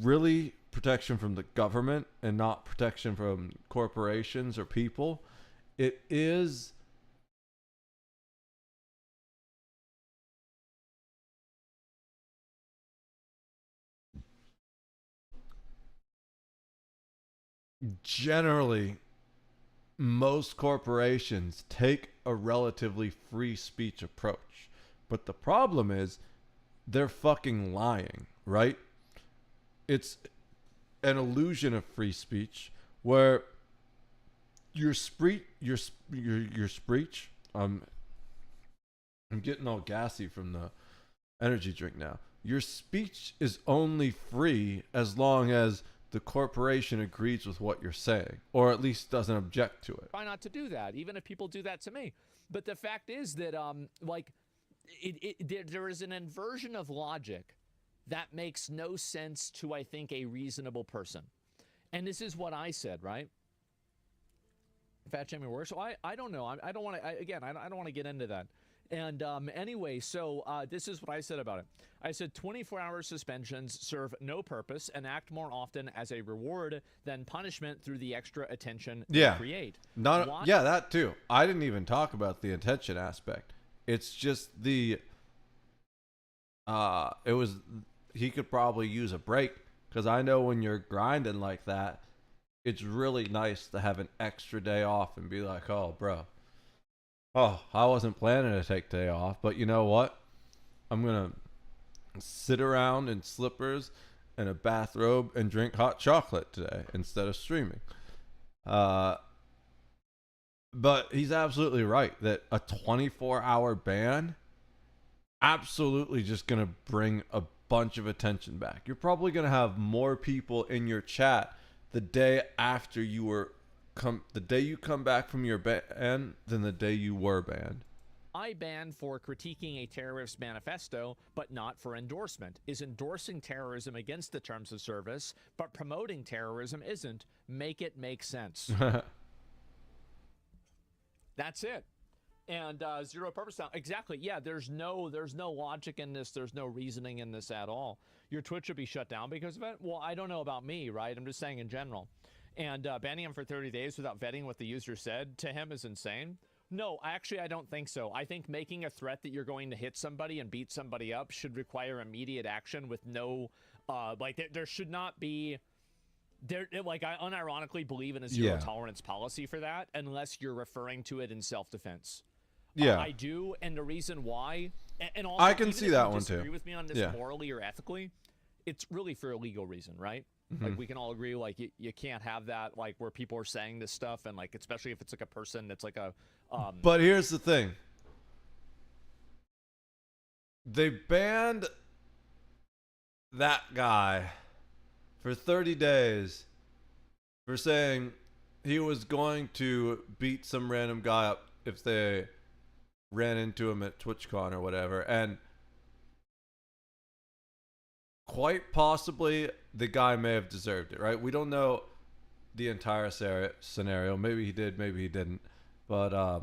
really protection from the government and not protection from corporations or people, it is generally, most corporations take a relatively free speech approach. But the problem is they're fucking lying, right? It's an illusion of free speech where your speech, I'm getting all gassy from the energy drink now. Your speech is only free as long as the corporation agrees with what you're saying, or at least doesn't object to it. Try not to do that, even if people do that to me. But the fact is that, there is an inversion of logic that makes no sense to, I think, a reasonable person. And this is what I said, right? Fat shaming works. So I don't know. I don't want to. Again, I don't want to get into that. And anyway, so this is what I said about it. I said 24-hour suspensions serve no purpose and act more often as a reward than punishment through the extra attention they create. Yeah, that too. I didn't even talk about the attention aspect. It's just he could probably use a break, because I know when you're grinding like that, it's really nice to have an extra day off and be like, oh, bro. Oh, I wasn't planning to take day off, but you know what? I'm going to sit around in slippers and a bathrobe and drink hot chocolate today instead of streaming. But he's absolutely right that a 24-hour ban absolutely just going to bring a bunch of attention back. You're probably going to have more people in your chat the day after you come back from your ban than the day you were banned. I banned for critiquing a terrorist manifesto, but not for endorsement. Is endorsing terrorism against the terms of service, but promoting terrorism isn't? Make it make sense. That's it. And zero purpose now. Exactly. Yeah, there's no logic in this. There's no reasoning in this at all. Your Twitch should be shut down because of it. Well, I don't know about me, right? I'm just saying in general. And banning him for 30 days without vetting what the user said to him is insane. No, actually, I don't think so. I think making a threat that you're going to hit somebody and beat somebody up should require immediate action with no, there should not be, I unironically believe in a zero tolerance policy for that unless you're referring to it in self-defense. Yeah. I do, and the reason why, and also, I can see that one too. Disagree with me on this morally or ethically, it's really for a legal reason, right? Like, we can all agree, like, you can't have that, like, where people are saying this stuff, and, like, especially if it's, like, a person that's, like, a... But here's the thing. They banned that guy for 30 days for saying he was going to beat some random guy up if they ran into him at TwitchCon or whatever, and quite possibly the guy may have deserved it, right? We don't know the entire scenario. Maybe he did, maybe he didn't. But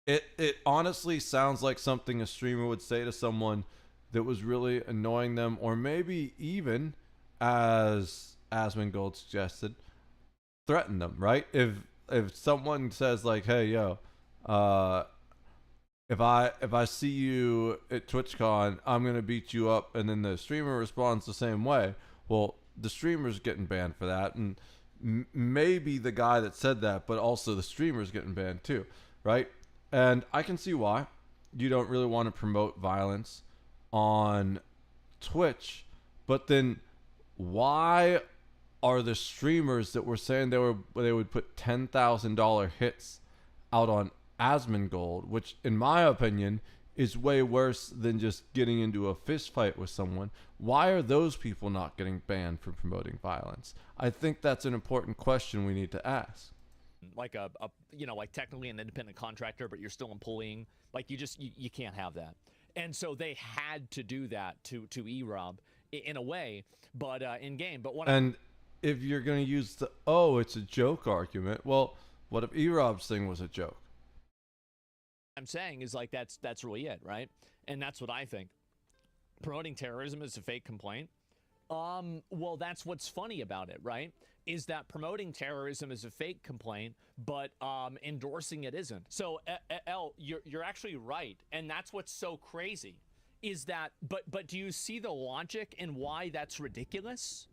it honestly sounds like something a streamer would say to someone that was really annoying them, or maybe even, as Asmongold suggested, threaten them, right? If someone says like, hey, yo, if I see you at TwitchCon, I'm gonna beat you up, and then the streamer responds the same way, well, the streamer's getting banned for that, and maybe the guy that said that, but also the streamer's getting banned too, right? And I can see why you don't really want to promote violence on Twitch, but then why are the streamers that were saying they would put $10,000 hits out on Asmongold, which in my opinion is way worse than just getting into a fist fight with someone, why are those people not getting banned for promoting violence? I think that's an important question we need to ask. Like like technically an independent contractor, but you're still employing, like you can't have that. And so they had to do that to EROB in a way, but in game. But what if you're going to use the, oh, it's a joke argument, well, what if E-Rob's thing was a joke? I'm saying is like that's really it, right? And that's what I think. Promoting terrorism is a fake complaint. Well, that's what's funny about it, right? Is that promoting terrorism is a fake complaint, but endorsing it isn't. So, L, you're actually right, and that's what's so crazy. Is that, but do you see the logic in why that's ridiculous?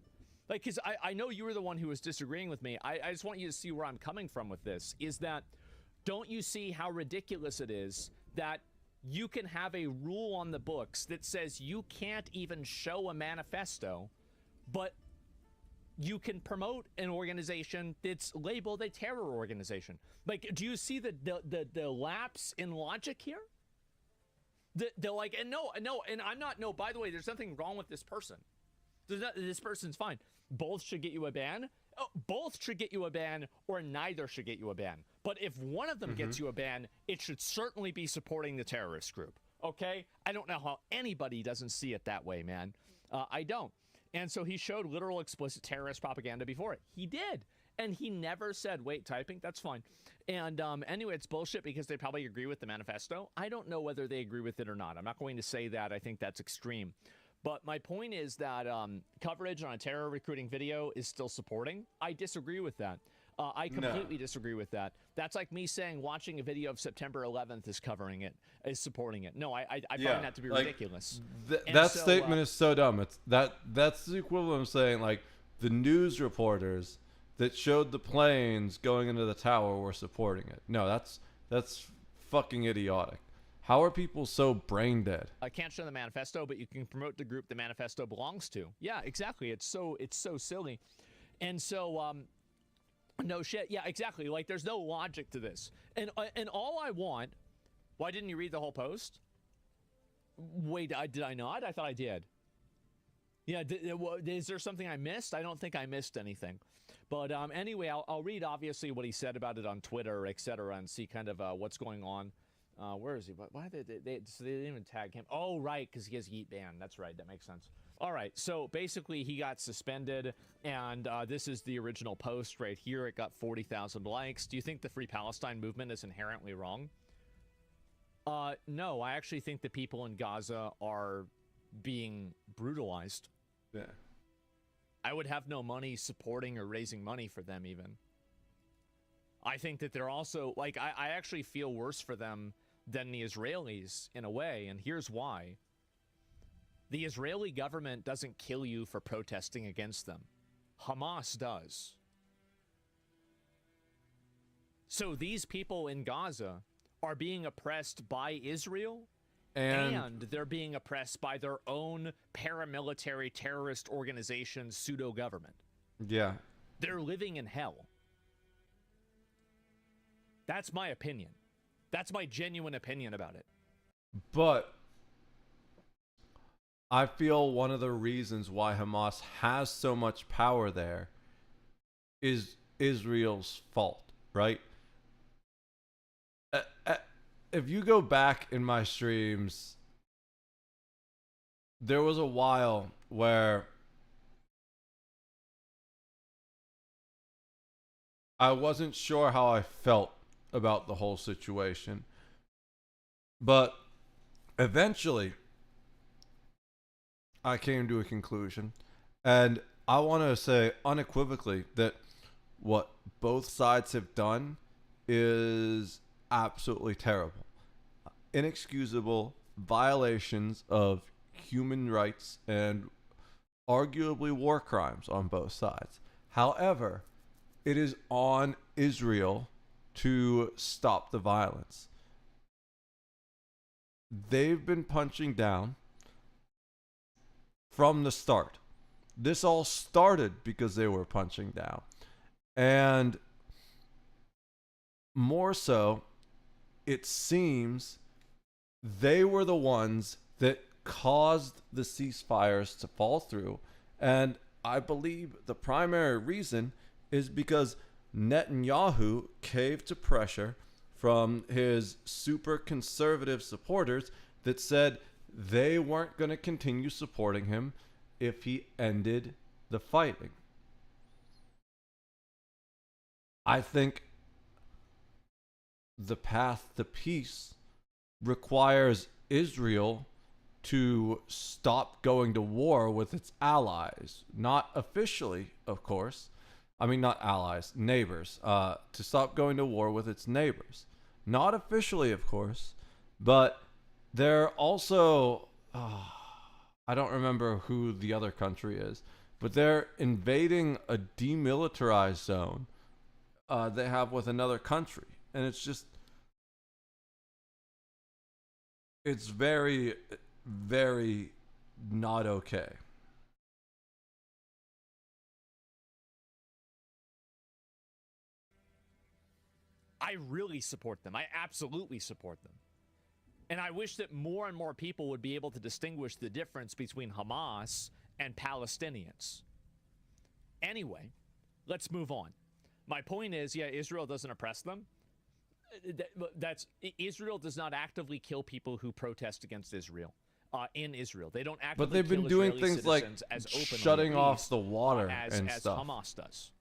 Like, because I know you were the one who was disagreeing with me. I just want you to see where I'm coming from with this. Is that, don't you see how ridiculous it is that you can have a rule on the books that says you can't even show a manifesto, but you can promote an organization that's labeled a terror organization? Like, do you see the lapse in logic here? They're like, and no, and I'm not, no, by the way, there's nothing wrong with this person. This person's fine. Both should get you a ban. Oh, both should get you a ban, or neither should get you a ban. But if one of them gets you a ban, it should certainly be supporting the terrorist group. Okay? I don't know how anybody doesn't see it that way, man. I don't. And so he showed literal explicit terrorist propaganda before it. He did. And he never said, wait, typing? That's fine. And anyway, it's bullshit because they probably agree with the manifesto. I don't know whether they agree with it or not. I'm not going to say that. I think that's extreme. But my point is that coverage on a terror recruiting video is still supporting. I disagree with that. I completely disagree with that. That's like me saying watching a video of September 11th is covering it, is supporting it. No, I find that to be ridiculous. That statement is so dumb. It's that's the equivalent of saying, like, the news reporters that showed the planes going into the tower were supporting it. No, that's fucking idiotic. How are people so brain dead? I can't show the manifesto, but you can promote the group the manifesto belongs to. Yeah, exactly. It's so silly. And so no shit. Yeah, exactly. Like, there's no logic to this. And all I want, why didn't you read the whole post? Wait, did I not? I thought I did. Yeah, is there something I missed? I don't think I missed anything. But anyway, I'll read obviously what he said about it on Twitter, etc., and see kind of what's going on. Where is he? Why did they didn't even tag him? Oh, right, because he has Yeet ban. That's right. That makes sense. All right. So basically, he got suspended, and this is the original post right here. It got 40,000 likes. Do you think the Free Palestine movement is inherently wrong? No, I actually think the people in Gaza are being brutalized. Yeah. I would have no money supporting or raising money for them even. I think that they're also, like, I actually feel worse for them than the Israelis in a way, and here's why. The Israeli government doesn't kill you for protesting against them. Hamas does. So these people in Gaza are being oppressed by Israel, and they're being oppressed by their own paramilitary terrorist organization, pseudo-government. Yeah. They're living in hell. That's my opinion. That's my genuine opinion about it. But I feel one of the reasons why Hamas has so much power there is Israel's fault, right? If you go back in my streams, there was a while where I wasn't sure how I felt about the whole situation. But eventually, I came to a conclusion. And I want to say unequivocally that what both sides have done is absolutely terrible. Inexcusable violations of human rights and arguably war crimes on both sides. However, it is on Israel to stop the violence. They've been punching down from the start. This all started because they were punching down. And more so, it seems they were the ones that caused the ceasefires to fall through. And I believe the primary reason is because Netanyahu caved to pressure from his super conservative supporters that said they weren't going to continue supporting him if he ended the fighting. I think the path to peace requires Israel to stop going to war with its allies. Not officially, of course. I mean, not allies, neighbors. To stop going to war with its neighbors. Not officially, of course. But they're also... I don't remember who the other country is. But they're invading a demilitarized zone they have with another country. And it's just... It's very, very not okay. I really support them. I absolutely support them. And I wish that more and more people would be able to distinguish the difference between Hamas and Palestinians. Anyway, let's move on. My point is, yeah, Israel doesn't oppress them. Israel does not actively kill people who protest against Israel in Israel. They don't actively. But they've been kill doing Israeli things like citizens as openly, shutting off the water as and stuff. Hamas does,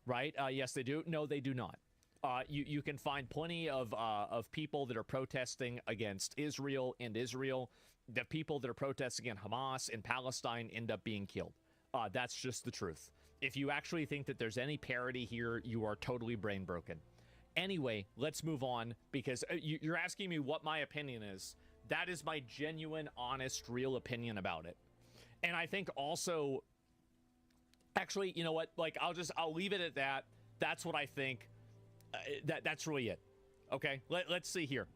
right? Yes, they do. No, they do not. You can find plenty of people that are protesting against Israel and Israel. The people that are protesting against Hamas in Palestine end up being killed. That's just the truth. If you actually think that there's any parity here, you are totally brain broken. Anyway, let's move on, because you're asking me what my opinion is. That is my genuine, honest, real opinion about it. And I think also, actually, you know what? Like, I'll leave it at that. That's what I think. That's really it. Okay, let's see here.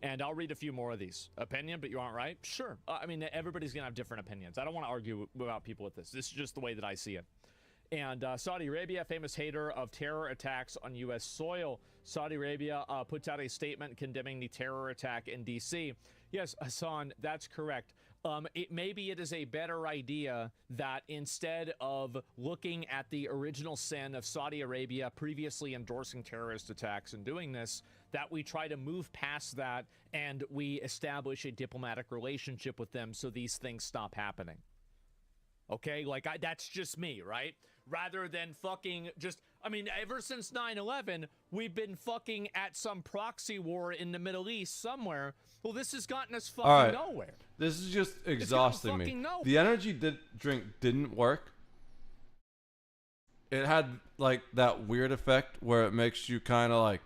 And I'll read a few more of these. Opinion, but you aren't right? Sure. I mean, everybody's going to have different opinions. I don't want to argue about people with this. This is just the way that I see it. And Saudi Arabia, famous hater of terror attacks on U.S. soil. Saudi Arabia puts out a statement condemning the terror attack in D.C. Yes, Hassan, that's correct. Maybe it is a better idea that instead of looking at the original sin of Saudi Arabia previously endorsing terrorist attacks and doing this, that we try to move past that and we establish a diplomatic relationship with them so these things stop happening. Okay, like that's just me, right? Rather than fucking just, I mean, ever since 9/11, we've been fucking at some proxy war in the Middle East somewhere. Well, this has gotten us fucking nowhere. This is just exhausting me. Nowhere. The energy drink didn't work. It had like that weird effect where it makes you kind of like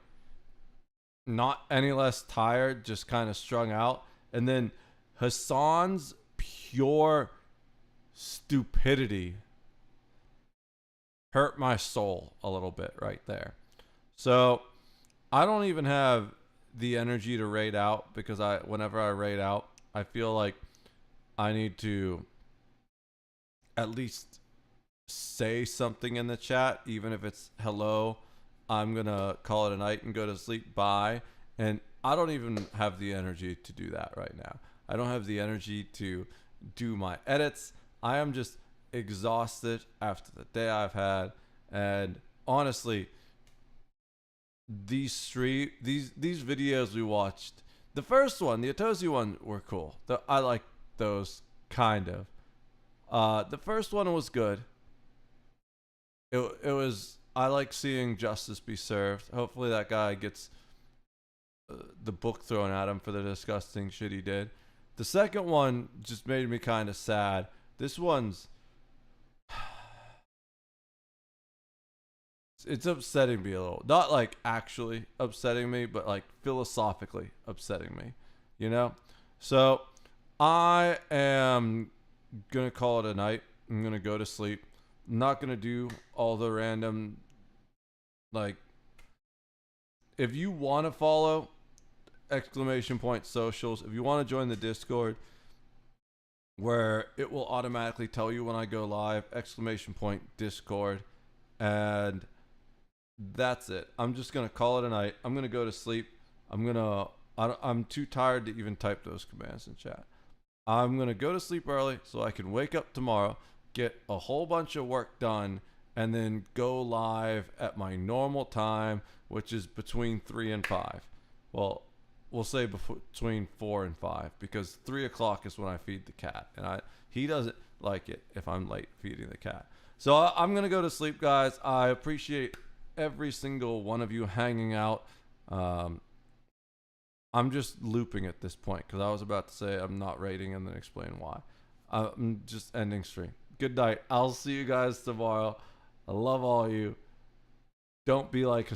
not any less tired, just kind of strung out. And then Hassan's pure stupidity hurt my soul a little bit right there. So I don't even have the energy to raid out, because whenever I raid out, I feel like I need to at least say something in the chat, even if it's hello, I'm gonna call it a night and go to sleep, bye. And I don't even have the energy to do that right now. I don't have the energy to do my edits. I am just exhausted after the day I've had, and honestly, these videos we watched, the first one, the Atosi one, were cool. I like those kind of. The first one was good. It was. I like seeing justice be served. Hopefully that guy gets the book thrown at him for the disgusting shit he did. The second one just made me kind of sad. This one's... It's upsetting me a little. Not like actually upsetting me, but like philosophically upsetting me. You know? So I am going to call it a night. I'm going to go to sleep. I'm not going to do all the random... Like, if you want to follow !socials, if you want to join the Discord, where it will automatically tell you when I go live, !Discord, and that's it. I'm just gonna call it a night. I'm gonna go to sleep. I'm too tired to even type those commands in chat. I'm gonna go to sleep early so I can wake up tomorrow, get a whole bunch of work done, and then go live at my normal time, which is between 3 and 5. Well, we'll say between 4 and 5, because 3 o'clock is when I feed the cat, and he doesn't like it if I'm late feeding the cat. So I'm gonna go to sleep, guys. I appreciate every single one of you hanging out. I'm just looping at this point because I was about to say I'm not rating and then explain why. I'm just ending stream. Good night. I'll see you guys tomorrow. I love all you. Don't be like